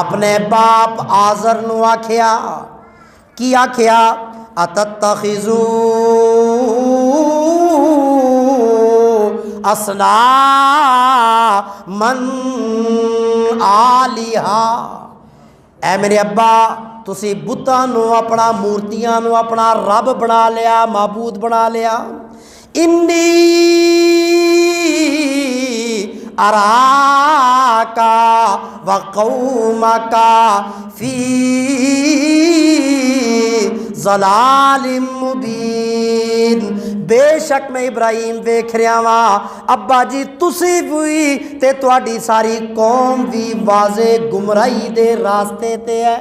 اپنے باپ آزر نو آکھیا۔ کی آکھیا؟ اَتَتَّخِذُوا أَصْنَامًا آلِهَةً، اے میرے ابا تسی بتاں نو اپنا مورتیاں نو اپنا رب بنا لیا، معبود بنا لیا۔ انی اراکا وقومکا فی ضلال مبین، بے شک میں ابراہیم ویکھ رہا وا ابا جی تسی بھی تے تواڈی ساری قوم بھی واضح گمراہی دے راستے تے ہے۔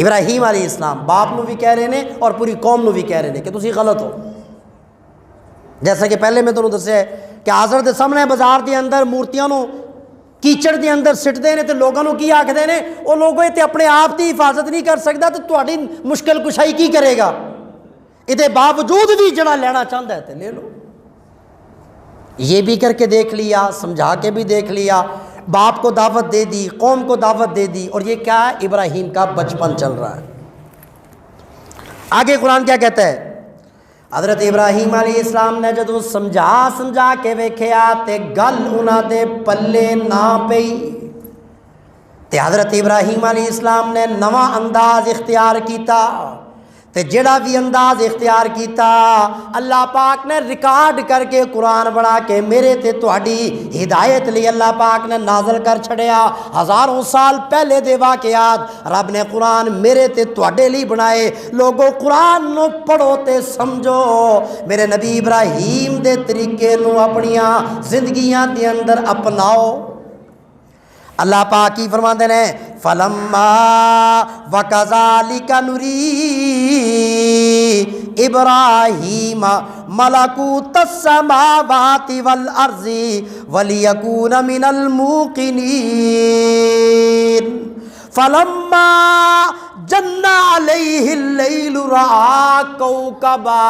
ابراہیم علیہ السلام باپ نو بھی کہہ رہے ہیں اور پوری قوم نو بھی کہہ رہے ہیں کہ تسی غلط ہو۔ جیسا کہ پہلے میں تمہیں دسیا ہے کہ آزر دے سامنے بازار دے اندر مورتیاں نو کیچڑ دے اندر سٹتے ہیں تے لوگوں نو کی آکھدے نے، وہ لوگوں تے اپنے آپ دی حفاظت نہیں کر سکتا تو تہاڈی مشکل کشائی کی کرے گا؟ ادھے باوجود بھی جڑا لینا چاہتا ہے تے لے لو۔ یہ بھی کر کے دیکھ لیا، سمجھا کے بھی دیکھ لیا، باپ کو دعوت دے دی، قوم کو دعوت دے دی، اور یہ کیا ہے؟ ابراہیم کا بچپن چل رہا ہے۔ آگے قرآن کیا کہتا ہے؟ حضرت ابراہیم علیہ السلام نے جدو سمجھا کے ویکھیا تے گل انہاں دے پلے نہ پئی، تے حضرت ابراہیم علیہ السلام نے نواں انداز اختیار کیتا، تے جڑا بھی انداز اختیار کیتا اللہ پاک نے ریکارڈ کر کے قرآن بنا کے میرے تے تہاڈی ہدایت لی اللہ پاک نے نازل کر چھڑیا۔ ہزاروں سال پہلے دے واقعات رب نے قرآن میرے تے تہاڈے لی بنائے۔ لوگوں قرآن نو پڑھو تے سمجھو، میرے نبی ابراہیم دے طریقے نو اپنیاں زندگیاں دے اندر اپناؤ۔ اللہ پاک کی فرماندے ہیں فلما وکذالک نری ابراہیم ملکوت السماوات والارض ولیکون من الموقنین فلما جن علیہ اللیل رأى کوکبا۔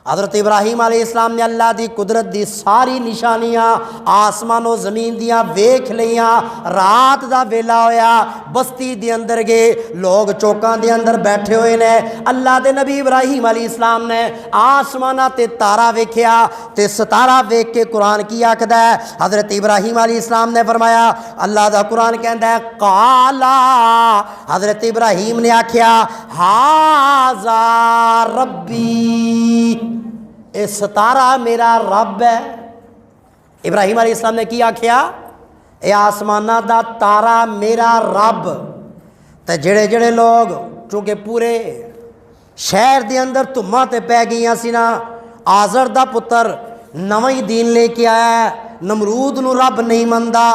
حضرت ابراہیم علیہ السلام نے اللہ دی قدرت دی ساری نشانیاں آسمان و زمین دیاں ویکھ لیاں. رات دا ویلا ہویا, بستی دے اندر گئے, لوگ چوکاں دے اندر بیٹھے ہوئے نے. اللہ دے نبی ابراہیم علیہ السلام نے آسمانہ تے تارا ویکھیا تے ستارہ ویکھ کے قرآن کی آکھدا ہے, حضرت ابراہیم علیہ السلام نے فرمایا, اللہ دا قرآن کہندا ہے قالا, حضرت ابراہیم نے آکھیا ھذا ربی, اے ستارہ میرا رب ہے. ابراہیم علیہ السلام نے کی آکھیا, اے آسمانہ دا تارا میرا رب. تے جڑے جڑے لوگ چونکہ پورے شہر دے اندر تُماں تے پہ گئیاں سی نا, آزر دا پتر نویں دین لے کے آیا, نمرود نو رب نہیں مندا,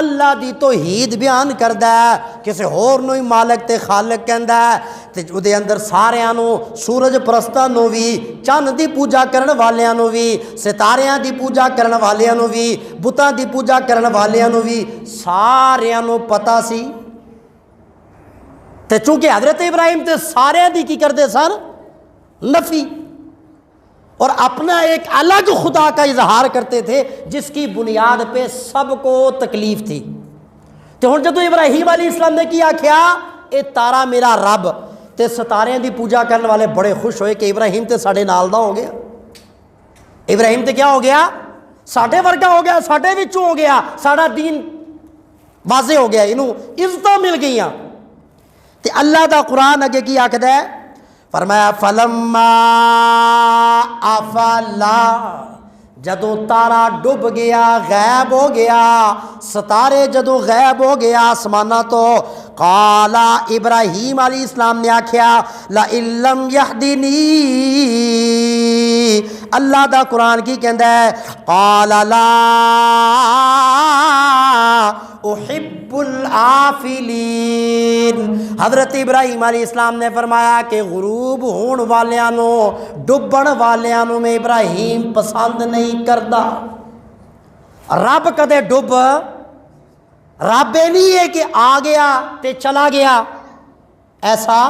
اللہ دی توحید بیان کردا ہے, کسے ہور نو ہی مالک تے خالق کہندا ہے. تے اودے اندر ساریاں نو, سورج پرستاں نو وی, چند دی پوجا کرن والیاں نو وی, ستاریاں دی پوجا کرن والیاں نو وی, بتاں دی پوجا کرن والیاں نو وی, ساریاں نو پتہ سی. تے چونکہ حضرت ابراہیم تے سارے دی کی کردے سن نفی, اور اپنا ایک الگ خدا کا اظہار کرتے تھے جس کی بنیاد پہ سب کو تکلیف تھی. تو ہن جدو ابراہیم علیہ السلام نے کیا کیا, اے تارا میرا رب, تے ستارے دی پوجا کرنے والے بڑے خوش ہوئے کہ ابراہیم تے ساڈے نال دا ہو گیا. ابراہیم تے کیا ہو گیا, ساڈے ورگا ہو گیا, ساڈے وچوں ہو گیا, ساڈا دین واضح ہو گیا, انہوں عزتاں مل گئیاں. تے اللہ دا قرآن اگے کی آکھدا ہے, فرمایا فلما افلا, جدوں تارا ڈب گیا, غائب ہو گیا, ستارے جدوں غائب ہو گیا آسمانہ تو, قالا ابراہیم علیہ السلام نے آکھیا لئن لم یہدنی, اللہ دا قرآن کی کہندا ہے قال لا احب العافلین. حضرت ابراہیم علیہ السلام نے فرمایا کہ غروب ہون والیاں نو, ڈبن والیاں نو میں ابراہیم پسند نہیں کردا. رب کدے ڈب, رب نہیں ہے کہ آ گیا تے چلا گیا, ایسا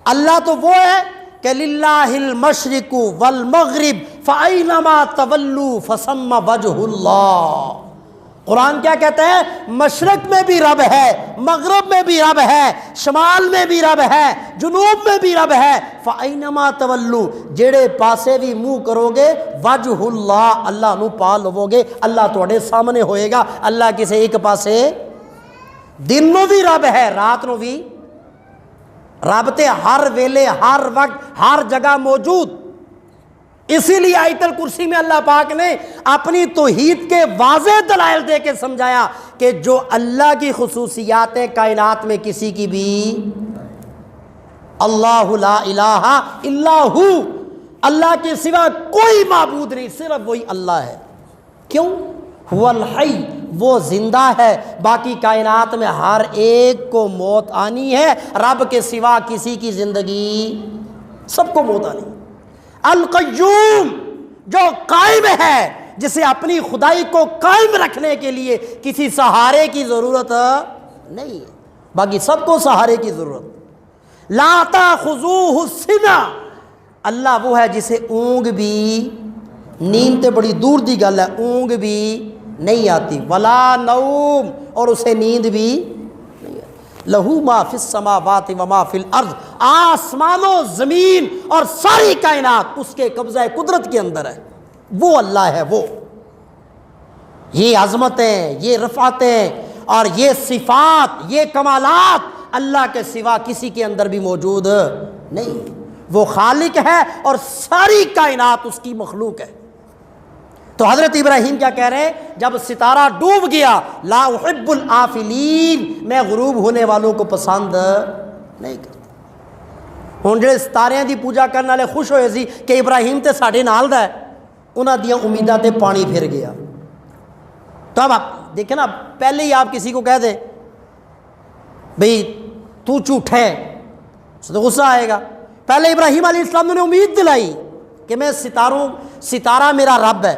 اللہ تو وہ ہے کہ للہ المشرق والمغرب فأینما تولوا فثم وجہ اللہ. قرآن کیا کہتا ہے, مشرق میں بھی رب ہے, مغرب میں بھی رب ہے, شمال میں بھی رب ہے, جنوب میں بھی رب ہے. فَأَيْنَمَا تَوَلُّوا, جڑے پاسے بھی منہ کرو گے, وجہ اللہ, اللہ نو پا لو گے, اللہ تواڈے سامنے ہوئے گا. اللہ کسے ایک پاسے, دن نو بھی رب ہے, رات نو بھی رب تے ہر ویلے, ہر وقت, ہر جگہ موجود. اسی لیے آیت الکرسی میں اللہ پاک نے اپنی توحید کے واضح دلائل دے کے سمجھایا کہ جو اللہ کی خصوصیات کائنات میں کسی کی بھی, اللہ لا الہ الا ہو, اللہ کے سوا کوئی معبود نہیں, صرف وہی اللہ ہے. کیوں؟ هو الحی, وہ زندہ ہے, باقی کائنات میں ہر ایک کو موت آنی ہے, رب کے سوا کسی کی زندگی, سب کو موت آنی. القیوم, جو قائم ہے, جسے اپنی خدائی کو قائم رکھنے کے لیے کسی سہارے کی ضرورت نہیں ہے, باقی سب کو سہارے کی ضرورت. لا تاخذوہ سنہ, اللہ وہ ہے جسے اونگ بھی, نیند تے بڑی دور دی گل ہے, اونگ بھی نہیں آتی, ولا نوم, اور اسے نیند بھی نہیں آتی. لہو ما فی السماوات و ما فی الارض, آسمان و زمین اور ساری کائنات اس کے قبضہ قدرت کے اندر ہے. وہ اللہ ہے. وہ یہ عظمتیں, یہ رفعتیں اور یہ صفات, یہ کمالات اللہ کے سوا کسی کے اندر بھی موجود نہیں. وہ خالق ہے اور ساری کائنات اس کی مخلوق ہے. تو حضرت ابراہیم کیا کہہ رہے ہیں, جب ستارہ ڈوب گیا, لا احب العافلین, میں غروب ہونے والوں کو پسند نہیں کرتا. ہن جڑے ستاریاں دی پوجا کرنے والے خوش ہوئے سی کہ ابراہیم تے ساڈے نال دا ہے, انہاں دیاں امیداں تے پانی پھر گیا. تو اب آپ دیکھیں نا, پہلے ہی آپ کسی کو کہہ دیں بھئی تو جھوٹا ہے, اس تو غصہ آئے گا. پہلے ابراہیم علیہ السلام نے امید دلائی کہ میں ستارہ میرا رب ہے,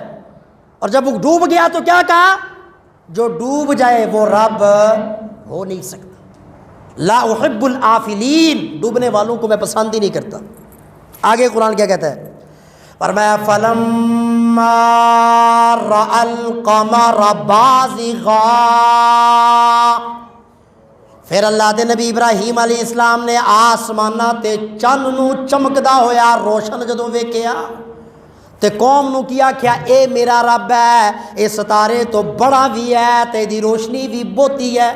اور جب وہ ڈوب گیا تو کیا کہا, جو ڈوب جائے وہ رب ہو نہیں سکتا. لا احب العافلین, ڈوبنے والوں کو میں پسند ہی نہیں کرتا. آگے قرآن کیا کہتا ہے, فرمایا فلما رأى القمر بازغا، پھر اللہ دے نبی ابراہیم علیہ السلام نے آسمانہ تے چند نو چمکدا ہویا روشن جدوں ویکھیا تے قوم نو کیا کیا اے میرا رب ہے، اے ستارے تو بڑا بھی ہے تے دی روشنی بھی بہتی ہے،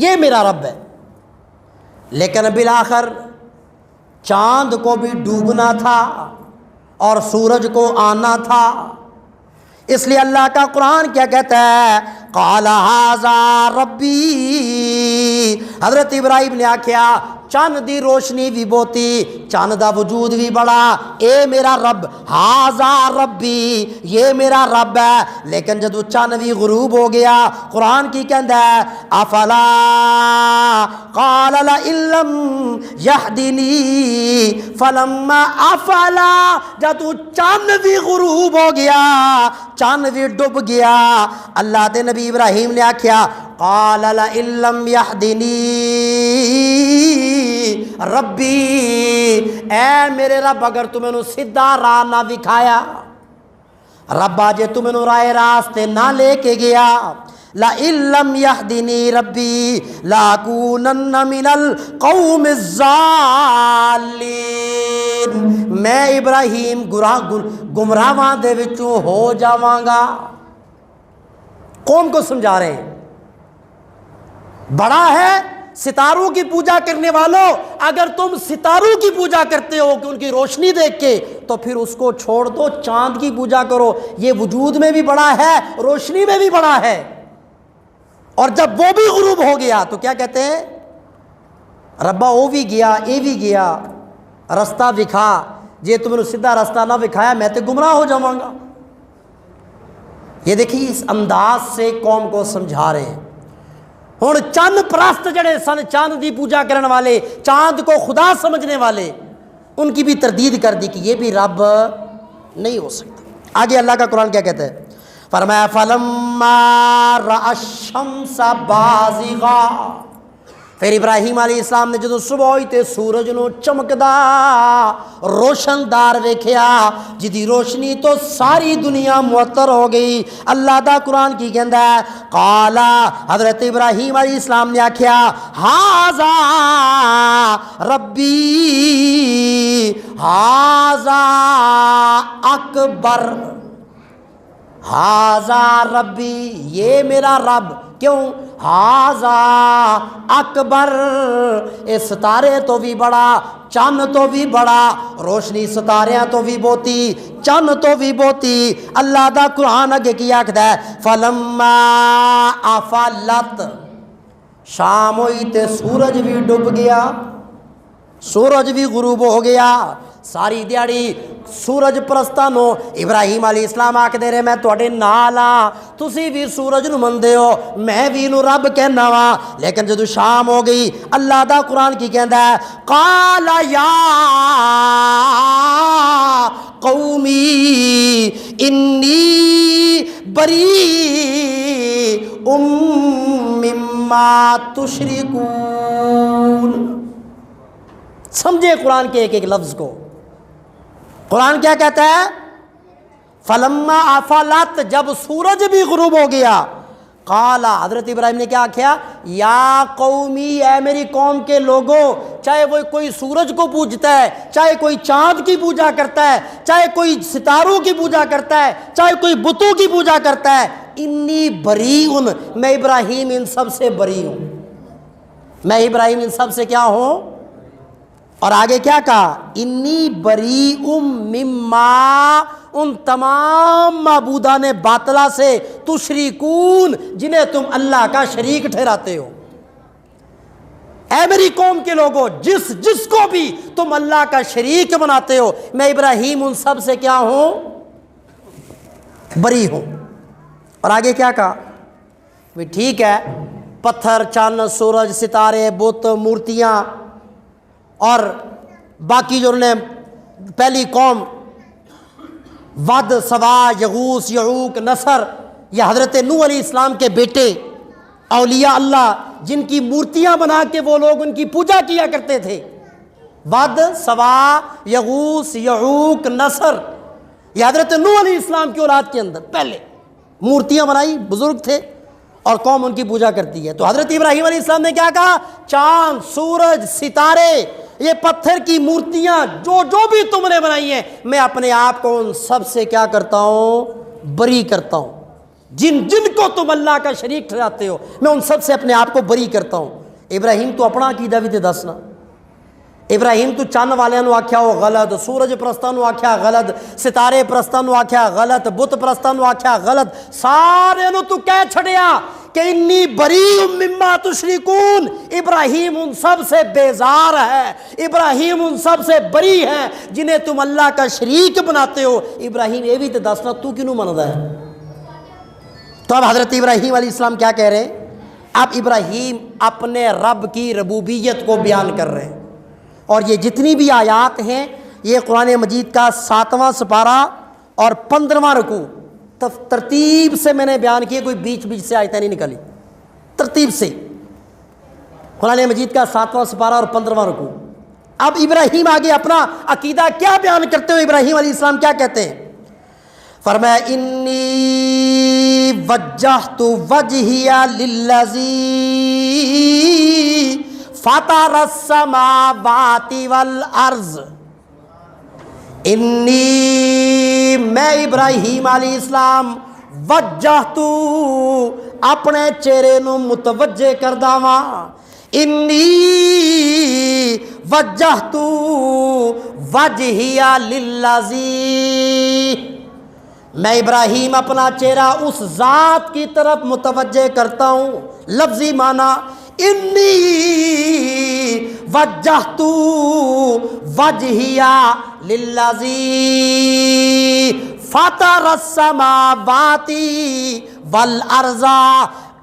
یہ میرا رب ہے۔ لیکن بالآخر چاند کو بھی ڈوبنا تھا اور سورج کو آنا تھا، اس لیے اللہ کا قرآن کیا کہتا ہے، قال ھذا ربی، حضرت ابراہیم نے آکھیا چند دی روشنی بھی بہتی، چند دا وجود بھی بڑا، اے میرا رب، ھذا ربی، یہ میرا رب ہے۔ لیکن جدو چند بھی غروب ہو گیا، قرآن کی کہندا ہے افلا قال لئن لم یہدنی فلما افلا، جدو چند بھی غروب ہو گیا، چند بھی ڈوب گیا، اللہ دے نبی ابراہیم نے آکھیا قال لئن لم یہدنی ربی، اے میرے رب اگر تو مینوں سیدھا راہ نہ دکھایا، رب آجے تو مینوں راہ راستے نہ لے کے گیا، لئن لم یہدنی ربی لاکونن من القوم الضالین، میں ابراہیم گمراہاں دے وچوں ہو جاواں گا۔ قوم کو سمجھا رہے ہیں بڑا ہے ستاروں کی پوجا کرنے والوں، اگر تم ستاروں کی پوجا کرتے ہو کہ ان کی روشنی دیکھ کے، تو پھر اس کو چھوڑ دو، چاند کی پوجا کرو، یہ وجود میں بھی بڑا ہے، روشنی میں بھی بڑا ہے۔ اور جب وہ بھی غروب ہو گیا تو کیا کہتے ہیں، ربا وہ بھی گیا اے بھی گیا، رستہ دکھا، جے تم نے سیدھا رستہ نہ دکھایا میں تے گمراہ ہو جاواں گا۔ یہ دیکھیے اس انداز سے قوم کو سمجھا رہے ہیں۔ ہن چند پرست جڑے سن، چاند دی پوجا کرنے والے، چاند کو خدا سمجھنے والے، ان کی بھی تردید کر دی کہ یہ بھی رب نہیں ہو سکتا۔ آگے اللہ کا قرآن کیا کہتا ہے، فرمایا فلما رأى الشمس بازغا، پھر ابراہیم علیہ السلام نے جدو صبح ہوئی تے سورج نو چمکدا روشن دار ویکھیا، جدی روشنی تو ساری دنیا معطر ہو گئی۔ اللہ دا قرآن کی کہندا ہے، قال، حضرت ابراہیم علیہ السلام نے آکھیا ھذا ربی ھذا اکبر، ھذا ربی، یہ میرا رب، کیوں، ھذا اکبر، اے ستارے تو بھی بڑا، چند تو بھی بڑا، روشنی ستاریاں تو بھی بہتی، چند تو بھی بہتی۔ اللہ دا قرآن اگے کی آکھدا ہے فلما افلت، شام ہوئی تے سورج بھی ڈوب گیا، سورج بھی غروب ہو گیا۔ ساری دیہڑی سورج پرستانو ابراہیم علیہ السلام آکھ دے رہے میں تواڈے نال ہاں، تسی بھی سورج نو مندے ہو، میں بھی نو رب کہنا وا۔ لیکن جدو شام ہو گئی، اللہ دا قرآن کی کہندا ہے قال یا قومی انی بریء مما تشرکون۔ سمجھے قرآن کے ایک ایک لفظ کو۔ قرآن کیا کہتا ہے، فلما افلت، جب سورج بھی غروب ہو گیا، قال، حضرت ابراہیم نے کیا کہا، یا قومی، اے میری قوم کے لوگوں، چاہے وہ کوئی سورج کو پوجتا ہے، چاہے کوئی چاند کی پوجا کرتا ہے، چاہے کوئی ستاروں کی پوجا کرتا ہے، چاہے کوئی بتوں کی پوجا کرتا ہے، انی بریء، میں ابراہیم ان سب سے بری ہوں، میں ابراہیم ان سب سے کیا ہوں۔ اور آگے کیا کہا، انی بریء مما، ان تمام معبودان باطلہ سے، تشریکون، جنہیں تم اللہ کا شریک ٹھہراتے ہو۔ اے میری قوم کے لوگوں، جس کو بھی تم اللہ کا شریک بناتے ہو، میں ابراہیم ان سب سے کیا ہوں، بری ہوں۔ اور آگے کیا کہا، بھی ٹھیک ہے، پتھر، چاند، سورج، ستارے، بت، مورتیاں، اور باقی جو نے پہلی قوم ود، سوا، یغوث، یعوق، نصر، یا حضرت نوح علیہ السلام کے بیٹے اولیاء اللہ، جن کی مورتیاں بنا کے وہ لوگ ان کی پوجا کیا کرتے تھے، ود، سوا، یغوث، یعوق، نصر، یہ حضرت نوح علیہ السلام کی اولاد کے اندر پہلے مورتیاں بنائی، بزرگ تھے اور قوم ان کی پوجا کرتی ہے۔ تو حضرت ابراہیم علیہ السلام نے کیا کہا؟ چاند، سورج، ستارے، یہ پتھر کی مورتیاں جو بھی تم نے بنائی ہیں، میں اپنے آپ کو ان سب سے کیا کرتا ہوں؟ بری کرتا ہوں۔ جن کو تم اللہ کا شریک ٹھہراتے ہو، میں ان سب سے اپنے آپ کو بری کرتا ہوں۔ ابراہیم تو اپنا عقیدہ بھی تے دسنا۔ ابراہیم تو چند والوں نو آکھیا وہ غلط، سورج پرستاں نو آکھیا غلط، ستارے پرستاں نو آکھیا غلط، بت پرستاں نو آکھیا غلط، سارے نو تو کہہ چھڑیا کہ انی بریء مما تشرکون، ابراہیم ان سب سے بیزار ہے، ابراہیم ان سب سے بری ہے جنہیں تم اللہ کا شریک بناتے ہو۔ ابراہیم یہ بھی تے دسنا تو کینوں مندا ہے؟ تو اب حضرت ابراہیم علیہ السلام کیا کہہ رہے ہیں؟ اب ابراہیم اپنے رب کی ربوبیت کو بیان کر رہے ہیں، اور یہ جتنی بھی آیات ہیں یہ قرآن مجید کا 7واں سپارہ اور 15واں رکوع ترتیب سے میں نے بیان کیے، کوئی بیچ سے آیتیں نہیں نکلی، ترتیب سے قرآن مجید کا 7واں سپارہ اور 15واں رکوع۔ اب ابراہیم آگے اپنا عقیدہ کیا بیان کرتے ہوئے ابراہیم علیہ السلام کیا کہتے ہیں؟ فرمایا انی وجہت وجہی للذی فطر السماوات والارض، انی میں ابراہیم علیہ السلام وجہت اپنے چہرے نو متوجہ کردہ واں، انی وجہت وجہی للذی، میں ابراہیم اپنا چہرہ اس ذات کی طرف متوجہ کرتا ہوں۔ لفظی معنی انی وجہت وجہی للذی فطر السماوات والارض،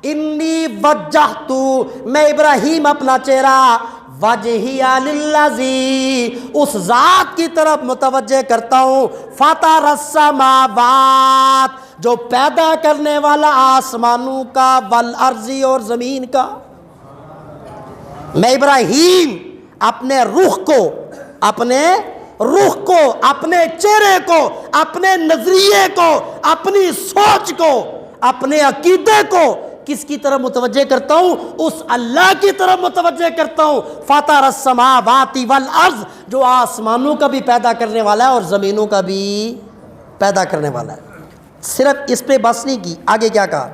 انی وجہت میں ابراہیم اپنا چہرہ وجہی للذی اس ذات کی طرف متوجہ کرتا ہوں، فطر السماوات جو پیدا کرنے والا آسمانوں کا، والارض اور زمین کا۔ میں ابراہیم اپنے رخ کو، اپنے چہرے کو، اپنے نظریے کو، اپنی سوچ کو، اپنے عقیدے کو کس کی طرف متوجہ کرتا ہوں؟ اس اللہ کی طرف متوجہ کرتا ہوں، فطر السماوات والارض، جو آسمانوں کا بھی پیدا کرنے والا ہے اور زمینوں کا بھی پیدا کرنے والا ہے۔ صرف اس پہ بس نہیں کی، آگے کیا کہا؟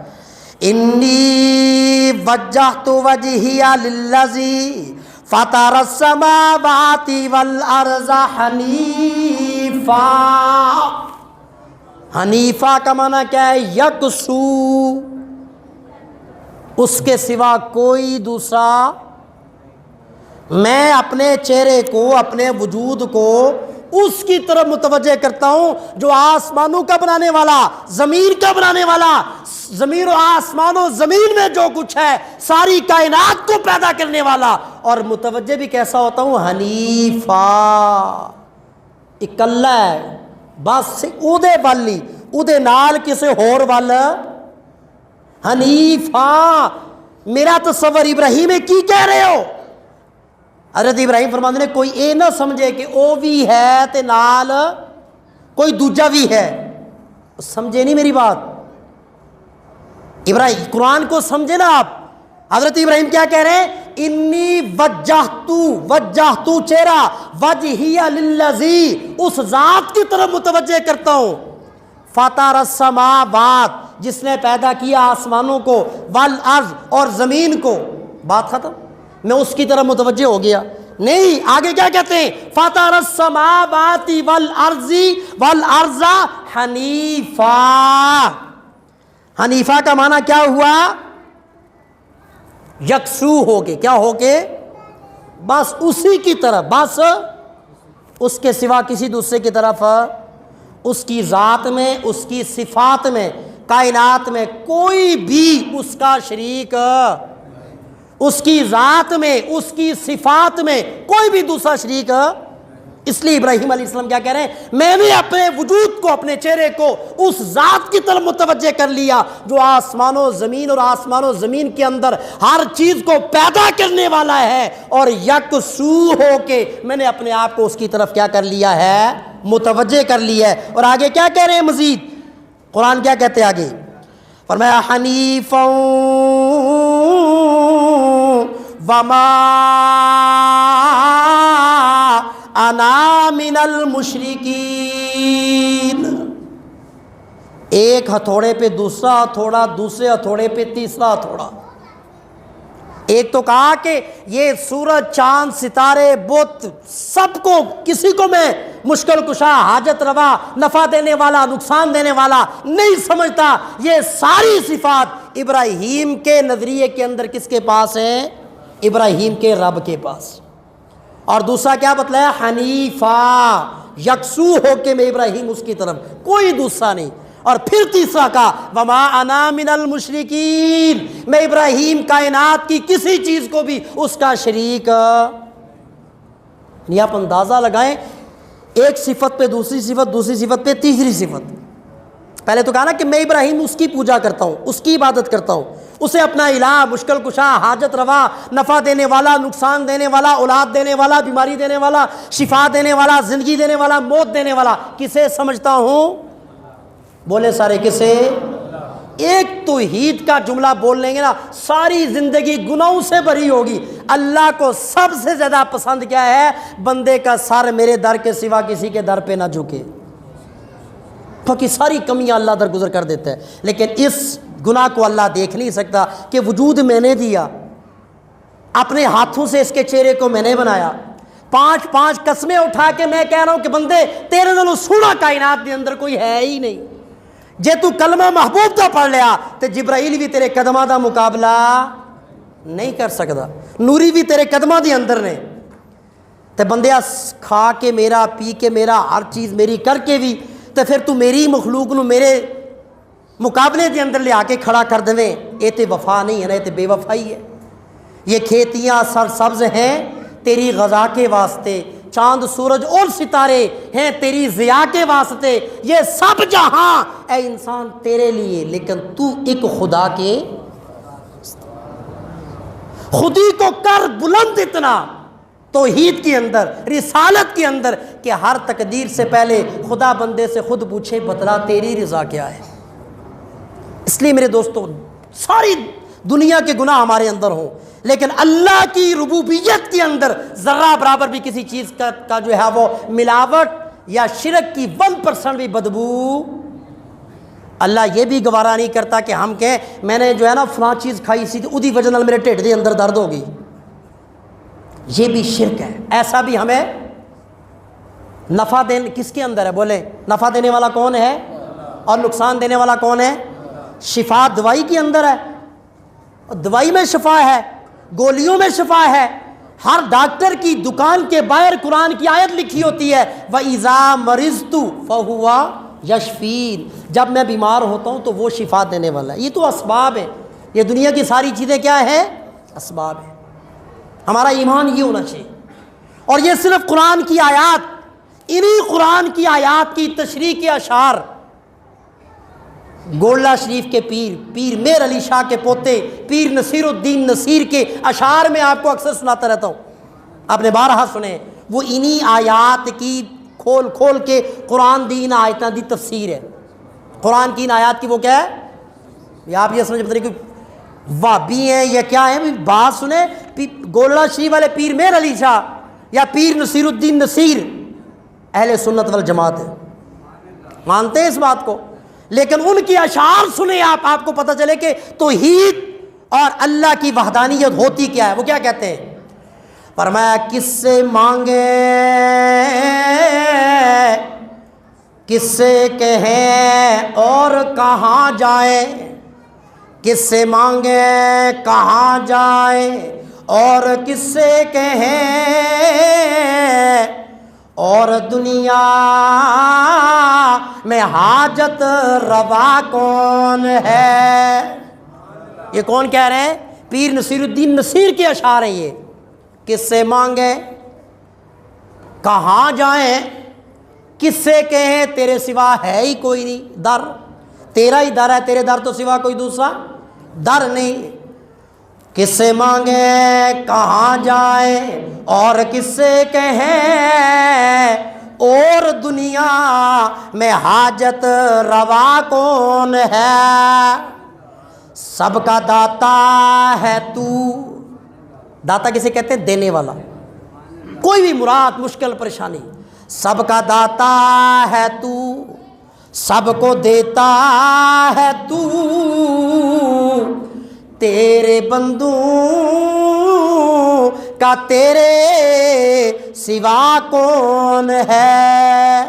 انی وجہت وجہی للذی فطر السماوات والارض حنیفا۔ حنیفہ کا معنی کیا ہے؟ یکسو، اس کے سوا کوئی دوسرا۔ میں اپنے چہرے کو، اپنے وجود کو اس کی طرف متوجہ کرتا ہوں جو آسمانوں کا بنانے والا، زمین کا بنانے والا، زمین و آسمان و زمین میں جو کچھ ہے ساری کائنات کو پیدا کرنے والا۔ اور متوجہ بھی کیسا ہوتا ہوں؟ حنیفا، اکلا ہے، بس اودے والی، اودے نال کسے ہور وال۔ حنیفا، میرا تصور ابراہیم کی کہہ رہے ہو؟ حضرت ابراہیم فرماتے ہیں کوئی اے نہ سمجھے کہ او بھی ہے تے نال کوئی دوجا بھی ہے۔ سمجھے نہیں میری بات؟ ابراہیم قرآن کو سمجھے نا آپ۔ حضرت ابراہیم کیا کہہ رہے ہیں؟ انی وجہت چہرہ وجہی للذی اس ذات کی طرف متوجہ کرتا ہوں، فطر السماوات جس نے پیدا کیا آسمانوں کو، والارض اور زمین کو۔ بات ختم، میں اس کی طرف متوجہ ہو گیا۔ نہیں، آگے کیا کہتے ہیں؟ فطر السماوات والارض حنیفا۔ حنیفہ کا معنی کیا ہوا؟ یکسو ہو کے، کیا ہو کے؟ بس اسی کی طرف، بس اس کے سوا کسی دوسرے کی طرف، اس کی ذات میں، اس کی صفات میں، کائنات میں کوئی بھی اس کا شریک، اس کی ذات میں، اس کی صفات میں کوئی بھی دوسرا شریک اس لیے ابراہیم علیہ السلام کیا کہہ رہے ہیں، میں نے اپنے وجود کو، اپنے چہرے کو اس ذات کی طرف متوجہ کر لیا جو آسمان و زمین اور آسمان و زمین کے اندر ہر چیز کو پیدا کرنے والا ہے، اور یکسو ہو کے میں نے اپنے آپ کو اس کی طرف کیا کر لیا ہے، متوجہ کر لیا ہے۔ اور آگے کیا کہہ رہے ہیں مزید، قرآن کیا کہتے ہیں آگے، فرمایا حنیفا وما انا من المشرکین، ایک ہتھوڑے پہ دوسرا ہتھوڑا، دوسرے ہتھوڑے پہ تیسرا ہتھوڑا۔ ایک تو کہا کہ یہ سورج، چاند، ستارے، بت، سب کو، کسی کو میں مشکل کشا، حاجت روا، نفع دینے والا، نقصان دینے والا نہیں سمجھتا۔ یہ ساری صفات ابراہیم کے نظریے کے اندر کس کے پاس ہیں، ابراہیم کے رب کے پاس۔ اور دوسرا کیا بتلایا، حنیفا، یکسو ہو کے میں ابراہیم اس کی طرف، کوئی دوسرا نہیں۔ اور پھر تیسرا کہا وما انا من المشرکین، میں ابراہیم کائنات کی کسی چیز کو بھی اس کا شریک نہیں۔ آپ اندازہ لگائیں، ایک صفت پہ دوسری صفت، دوسری صفت پہ تیسری صفت۔ پہلے تو کہا نا کہ میں ابراہیم اس کی پوجا کرتا ہوں، اس کی عبادت کرتا ہوں، اسے اپنا الہ، مشکل کشا، حاجت روا، نفع دینے والا، نقصان دینے والا، اولاد دینے والا، بیماری دینے والا، شفا دینے والا، زندگی دینے والا، موت دینے والا کسے سمجھتا ہوں؟ بولے سارے کسے؟ ایک توحید کا جملہ بول لیں گے نا، ساری زندگی گناہوں سے بری ہوگی۔ اللہ کو سب سے زیادہ پسند کیا ہے، بندے کا سر میرے در کے سوا کسی کے در پہ نہ جھکے، کیونکہ ساری کمیاں اللہ درگزر کر دیتا ہے۔ لیکن اس گناہ کو اللہ دیکھ نہیں سکتا کہ وجود میں نے دیا، اپنے ہاتھوں سے اس کے چہرے کو میں نے بنایا، 5 قسمیں اٹھا کے میں کہہ رہا ہوں کہ بندے تیرے نالوں سونا کائنات کے اندر کوئی ہے ہی نہیں، جے تو کلمہ محبوب دا پڑھ لیا تو جبرائیل بھی تیرے قدماں دا مقابلہ نہیں کر سکتا، نوری بھی تیرے قدماں دے اندر نے۔ تے بندیا کھا کے میرا، پی کے میرا، ہر چیز میری کر کے بھی تو پھر تو میری مخلوق نو میرے مقابلے دے اندر لے آ کے کھڑا کر دویں، یہ تے وفا نہیں ہے نا، یہ تے بے وفائی ہے۔ یہ کھیتیاں سرسبز ہیں تیری غذا کے واسطے، چاند، سورج اور ستارے ہیں تیری ضیاء کے واسطے، یہ سب جہاں اے انسان تیرے لیے، لیکن تو ایک خدا کے، خودی کو کر بلند اتنا توحید کے اندر، رسالت کے اندر، کہ ہر تقدیر سے پہلے خدا بندے سے خود پوچھے بتلا تیری رضا کیا ہے۔ اس لیے میرے دوستو، ساری دنیا کے گناہ ہمارے اندر ہوں، لیکن اللہ کی ربوبیت کے اندر ذرہ برابر بھی کسی چیز کا جو ہے وہ ملاوٹ یا شرک کی 1% بھی بدبو اللہ یہ بھی گوارا نہیں کرتا کہ ہم کہیں میں نے جو ہے نا فلاں چیز کھائی سی تھی ادھی وجہ نال میرے ٹھڈ دے اندر درد ہوگی، یہ بھی شرک ہے۔ ایسا بھی ہمیں نفع دینے کس کے اندر ہے، بولیں نفع دینے والا کون ہے اور نقصان دینے والا کون ہے؟ شفا دوائی کے اندر ہے، دوائی میں شفا ہے، گولیوں میں شفا ہے۔ ہر ڈاکٹر کی دکان کے باہر قرآن کی آیت لکھی ہوتی ہے وَإِذَا مَرِضْتُ فَهُوَ یشفین، جب میں بیمار ہوتا ہوں تو وہ شفا دینے والا ہے۔ یہ تو اسباب ہے، یہ دنیا کی ساری چیزیں کیا ہے؟ اسباب ہے۔ ہمارا ایمان یہ ہونا چاہیے۔ اور یہ صرف قرآن کی آیات، انہی قرآن کی آیات کی تشریح کے اشعار، گولڈا شریف کے پیر میر علی شاہ کے پوتے پیر نصیر الدین نصیر کے اشعار میں آپ کو اکثر سناتا رہتا ہوں، آپ نے بارہا سنے، وہ انہی آیات کی کھول کھول کے قرآن دی ان آیتاں دی تفسیر ہے۔ قرآن کی ان آیات کی وہ کیا ہے؟ یا آپ یہ سمجھ پتہ نہیں کہ وابی ہیں یا کیا ہیں، بات سنیں، گولڈا شریف والے پیر میر علی شاہ یا پیر نصیر الدین نصیر اہل سنت والجماعت ہے، مانتے ہیں اس بات کو، لیکن ان کی اشعار سنیں آپ کو پتہ چلے کہ توحید اور اللہ کی وحدانیت ہوتی کیا ہے۔ وہ کیا کہتے ہیں؟ فرمایا کس سے مانگے کس سے کہیں اور کہاں جائے، کس سے مانگے کہاں جائے اور کس سے کہیں، اور دنیا میں حاجت روا کون ہے۔ یہ کون کہہ رہے ہیں؟ پیر نصیر الدین نصیر کے اشعار ہیں یہ۔ کس سے مانگے کہاں جائیں کس سے کہیں تیرے سوا ہے ہی کوئی نہیں در، تیرا ہی در ہے، تیرے در تو سوا کوئی دوسرا در نہیں۔ کس سے مانگیں کہاں جائیں اور کس سے کہیں، اور دنیا میں حاجت روا کون ہے؟ سب کا داتا ہے تو، داتا کسے کہتے ہیں؟ دینے والا، کوئی بھی مراد مشکل پریشانی، سب کا داتا ہے تو، سب کو دیتا ہے تو، تیرے بندوں کا تیرے سوا کون ہے؟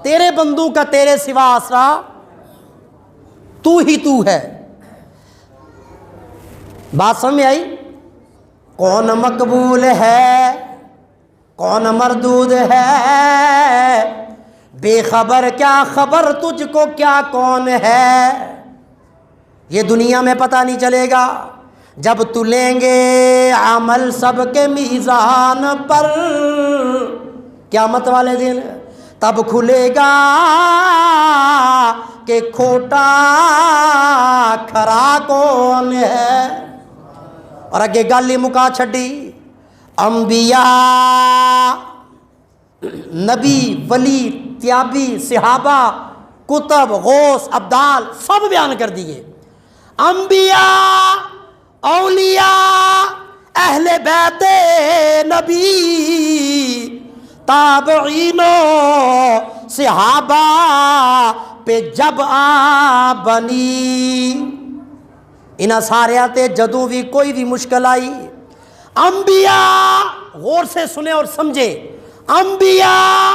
تیرے بندوں کا تیرے سوا آسرا تو ہی تو ہے۔ بات سمجھ میں آئی؟ کون مقبول ہے کون مردود ہے، بے خبر کیا خبر تجھ کو کیا کون ہے، یہ دنیا میں پتہ نہیں چلے گا جب تو لیں گے عمل سب کے میزان پر، قیامت والے دن تب کھلے گا کہ کھوٹا کھرا کون ہے۔ اور اگے گل ہی مکا چھڈی، انبیاء، نبی، ولی، تیابی، صحابہ، کتب، غوث، ابدال سب بیان کر دیے۔ انبیاء، اولیاء، اہل بیت نبی، تابعین و صحابہ پہ جب آ بنی، انہاں سارے تے جدوں بھی کوئی بھی مشکل آئی، انبیاء، غور سے سنیں اور سمجھیں، انبیاء،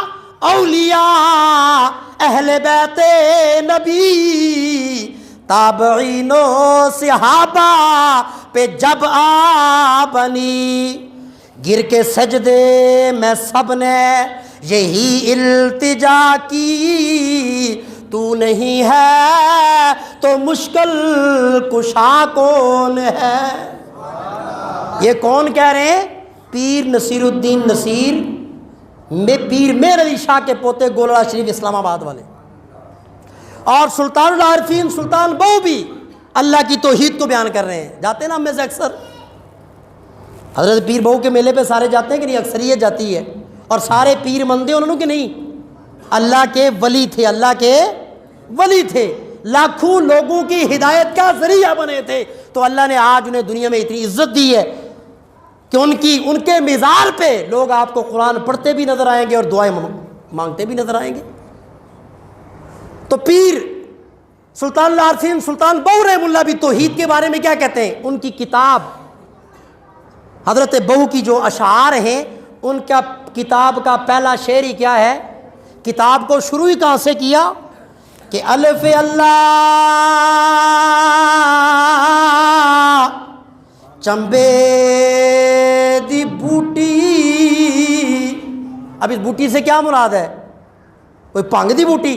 اولیاء، اہل بیت نبی، تابعین و صحابہ پہ جب آ بنی، گر کے سجدے میں سب نے یہی التجا کی، تو نہیں ہے تو مشکل کشا کون ہے؟ یہ کون کہہ رہے ہیں؟ پیر نصیر الدین نصیر، پیر مہر علی شاہ کے پوتے گولڑا شریف اسلام آباد والے، اور سلطان العارفین سلطان بہو بھی اللہ کی توحید کو بیان کر رہے ہیں۔ جاتے ہیں نا ہم میں سے اکثر، حضرت پیر بہو کے میلے پہ سارے جاتے ہیں کہ نہیں؟ اکثریت جاتی ہے، اور سارے پیر مندے انہوں کہ نہیں؟ اللہ کے ولی تھے، اللہ کے ولی تھے، لاکھوں لوگوں کی ہدایت کا ذریعہ بنے تھے، تو اللہ نے آج انہیں دنیا میں اتنی عزت دی ہے کہ ان کے مزار پہ لوگ آپ کو قرآن پڑھتے بھی نظر آئیں گے اور دعائیں مانگتے بھی نظر آئیں گے۔ تو پیر سلطان العارفین سلطان بہو رحمہ اللہ بھی توحید کے بارے میں کیا کہتے ہیں؟ ان کی کتاب حضرت بہو کی جو اشعار ہیں، ان کا کتاب کا پہلا شعر ہی کیا ہے؟ کتاب کو شروع ہی کہاں سے کیا کہ الف اللہ چمبے دی بوٹی۔ اب اس بوٹی سے کیا مراد ہے؟ کوئی پانگ دی بوٹی؟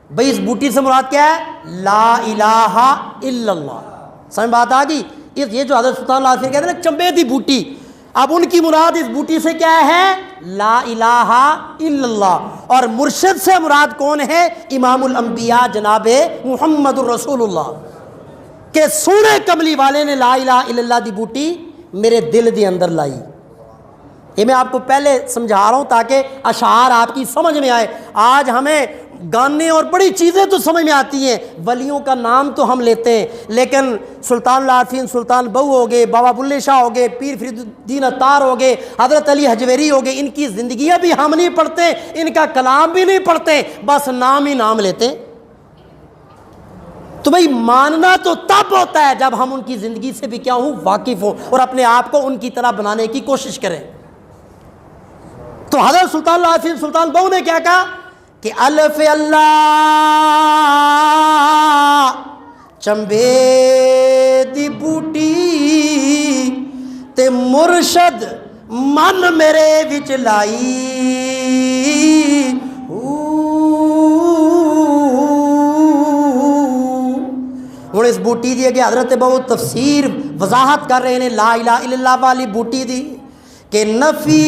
بھئی اس بوٹی سے مراد کیا ہے؟ لا الہ الا اللہ۔ سمجھ بات آ گئی؟ یہ جو حضرت سلطان العارفین کہتے ہیں نا چمبے دی بوٹی، اب ان کی مراد اس بوٹی سے کیا ہے؟ لا الہ الا اللہ۔ اور مرشد سے مراد کون ہے؟ امام الانبیاء جناب محمد الرسول اللہ، کہ سونے کملی والے نے لا الہ الا اللہ دی بوٹی میرے دل دی اندر لائی۔ یہ میں آپ کو پہلے سمجھا رہا ہوں تاکہ اشعار آپ کی سمجھ میں آئے۔ آج ہمیں گانے اور بڑی چیزیں تو سمجھ میں آتی ہیں، ولیوں کا نام تو ہم لیتے ہیں، لیکن سلطان العارفین سلطان بہو ہو گئے، بابا بلے شاہ ہو گئے، پیر فرید الدین عطار ہو گئے، حضرت علی حجویری ہو گئے، ان کی زندگیاں بھی ہم نہیں پڑھتے، ان کا کلام بھی نہیں پڑھتے، بس نام ہی نام لیتے ہیں۔ تو بھئی ماننا تو تب ہوتا ہے جب ہم ان کی زندگی سے بھی کیا ہوں؟ واقف ہوں، اور اپنے آپ کو ان کی طرح بنانے کی کوشش کریں۔ تو حضرت سلطان العارفین سلطان بہو نے کیا کہا کہ الف اللہ چمبے دی بوٹی تے مرشد من میرے وچ لائی، ہوں اس بوٹی دی اگے حضرت بہو تفسیر وضاحت کر رہے ہیں لا الہ الا اللہ والی بوٹی دی کہ نفی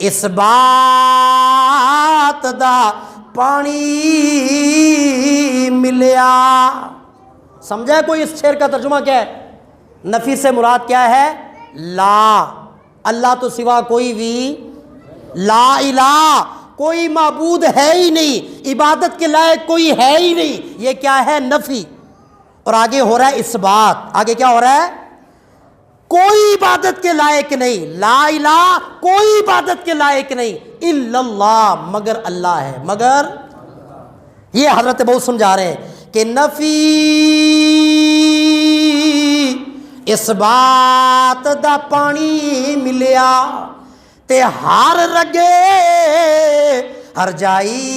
اس بات دا پانی ملیا. سمجھا ہے کوئی اس شعر کا ترجمہ کیا ہے؟ نفی سے مراد کیا ہے؟ لا، اللہ تو سوا کوئی بھی، لا الہ، کوئی معبود ہے ہی نہیں، عبادت کے لائق کوئی ہے ہی نہیں. یہ کیا ہے؟ نفی. اور آگے ہو رہا ہے اس بات، آگے کیا ہو رہا ہے؟ کوئی عبادت کے لائق نہیں، لا الہ، کوئی عبادت کے لائق نہیں، الا اللہ، مگر اللہ ہے. مگر یہ حضرت بہت سمجھا رہے ہیں کہ نفی اس بات دا پانی ملیا تے ہر رگے ہر جائی.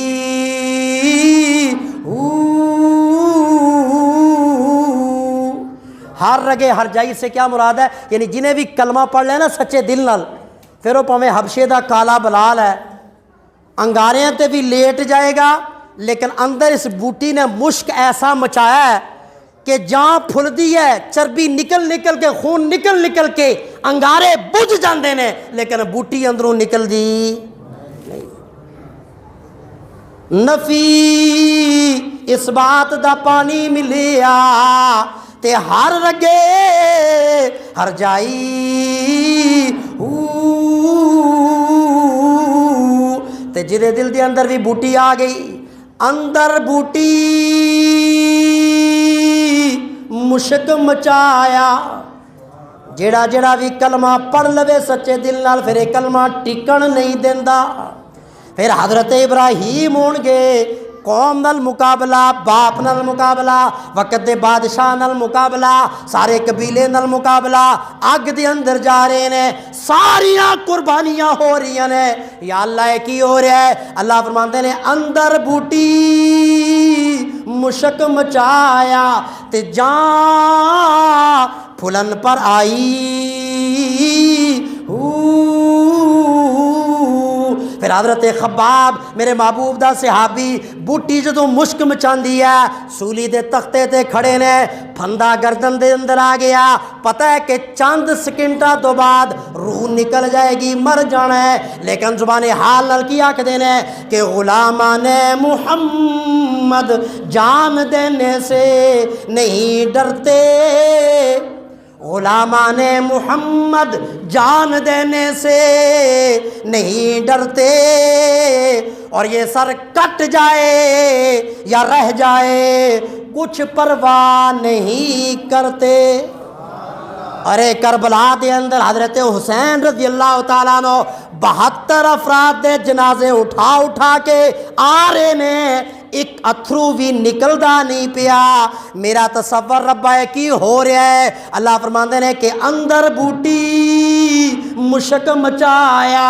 ہر رگے ہر جائی سے کیا مراد ہے؟ یعنی جنہیں بھی کلمہ پڑھ لے نا سچے دل نال، پھر وہ پاویں حبشے دا کالا بلال ہے، انگاریاں تے بھی لیٹ جائے گا، لیکن اندر اس بوٹی نے مشک ایسا مچایا ہے کہ جہاں پھلدی ہے چربی نکل نکل کے، خون نکل نکل کے انگارے بجھ جاندے نے، لیکن بوٹی اندروں نکل دی نہیں. نفی اس بات دا پانی ملیا تے ہر رگے ہر جائی. تے جدے دل دے اندر بھی بوٹی آ گئی، اندر بوٹی مشک مچایا. جیڑا جیڑا بھی کلمہ پڑھ لوے سچے دل نال، پھر یہ کلمہ ٹکن نہیں دیندا. پھر حضرت ابراہیم ہون گے، قوم نال مقابلہ، باپ نال مقابلہ، وقت دے بادشاہ نال مقابلہ، سارے قبیلے نال مقابلہ، اگ دے اندر جا رہے ہیں، ساریاں قربانیاں ہو رہی ہیں. یا اللہ یہ کی ہو رہا ہے؟ اللہ فرماندے نے اندر بوٹی مشک مچایا تے جان پھلن پر آئی. پھر حضرت خباب میرے محبوب دا صحابی بوٹی جدوں مشک مچاندی ہے، سولی دے تختے تے کھڑے نے، پھندا گردن دے اندر آ گیا، پتہ ہے کہ چند سکنٹاں تو بعد روح نکل جائے گی، مر جانا ہے، لیکن زبان حال نال کی آکھدے نے کہ غلامان محمد جان دینے سے نہیں ڈرتے، غلامان محمد جان دینے سے نہیں ڈرتے، اور یہ سر کٹ جائے یا رہ جائے کچھ پرواہ نہیں کرتے. ارے کربلا دے اندر حضرت حسین رضی اللہ تعالیٰ عنہ 72 افراد دے جنازے اٹھا اٹھا کے آ رہے نے، ایک اتھرو بھی نکلدا نہیں پیا. میرا تصور ربا ہے کی ہو رہا ہے؟ اللہ فرماندے نے کہ اندر بوٹی مشک مچایا.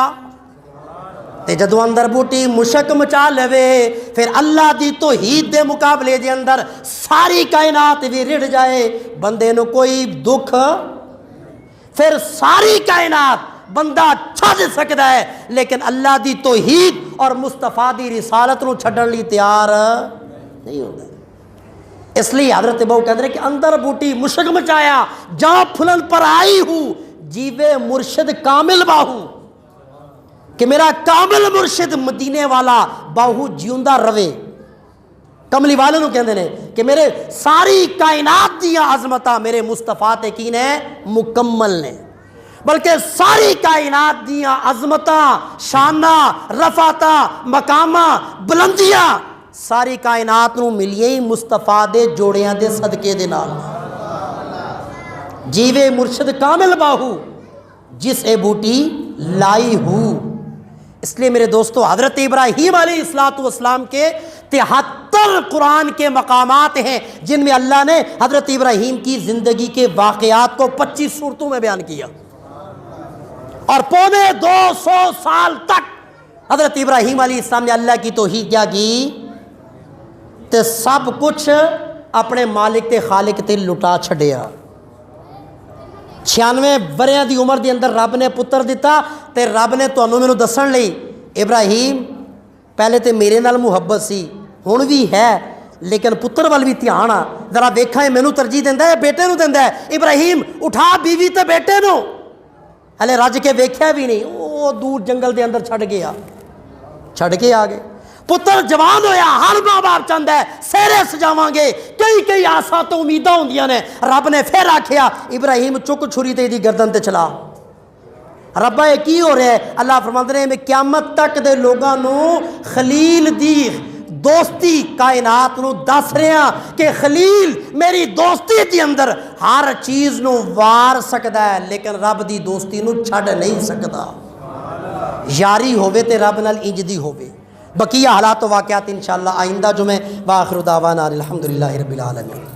تے جدو اندر بوٹی مشک مچا لوے، پھر اللہ دی توحید دے مقابلے دے اندر ساری کائنات بھی رڑ جائے، بندے نو کوئی دکھ، پھر ساری کائنات بندہ چھڈ سکتا ہے، لیکن اللہ دی توحید اور مصطفیٰ دی رسالت نو چھڈن لی تیار نہیں ہوتا. اس لیے حضرت بہو کہتے ہیں کہ اندر بوٹی مشک مچایا جہاں پھلن پر آئی ہوں، جیوے مرشد کامل باہو، کہ میرا کامل مرشد مدینے والا باہو جیوندہ روے. کملی والے نو کہندے نے کہ میرے ساری کائنات دیاں عظمتاں میرے مصطفیٰ تے کی نے مکمل نے، بلکہ ساری کائنات دیاں عظمتاں، شاناں، رفعتاں، مقاماں، بلندیاں ساری کائنات نو ملیے ہی مصطفیٰ دے جوڑیاں دے صدقے دے نال. جیوے مرشد کامل باہو جس اے بوٹی لائی ہو. اس لیے میرے دوستو حضرت ابراہیم علیہ السلام کے 73 قرآن کے مقامات ہیں جن میں اللہ نے حضرت ابراہیم کی زندگی کے واقعات کو 25 صورتوں میں بیان کیا، اور 250 سال تک حضرت ابراہیم علیہ السلام نے اللہ کی توحید کیا کی تے سب کچھ اپنے مالک تے خالق تے لٹا چھڑیا. 96 وریاں دی عمر دی اندر رب نے پتر دیتا تے رب نے تانوں مینوں دسن لئی ابراہیم پہلے تے میرے نال محبت سی، ہن بھی ہے، لیکن پتر وال بھی دھیان آ، ذرا ویکھاں مینوں ترجیح دیندا ہے بیٹے نوں دیندا ہے. ابراہیم اٹھا بیوی تے بیٹے نوں، ہلے رج کے ویکھیا بھی نہیں، وہ دور جنگل دے اندر چھڈ کے آ گئے۔ پتر جوان ہویا، ہر ماں باپ چاہتا ہے سیرے سجاواں گے، کئی آساں تو امیداں ہوندیاں نے۔ رب نے پھر آکھیا ابراہیم چک چھری تے دی گردن تے چلا۔ ربا یہ کی ہو رہا ہے؟ اللہ فرماندے نے میں قیامت تک دے لوگاں نو خلیل دی دوستی کائنات نو دس رہا کہ خلیل میری دوستی دی اندر ہر چیز نو وار سکدا ہے، لیکن رب دی دوستی نو چھڈ نہیں سکدا۔ یاری ہووے تے رب نال انج دی ہووے۔ بقیہ حالات و واقعات انشاءاللہ آئندہ جمعے، وآخر دعوانا الحمدللہ رب العالمین۔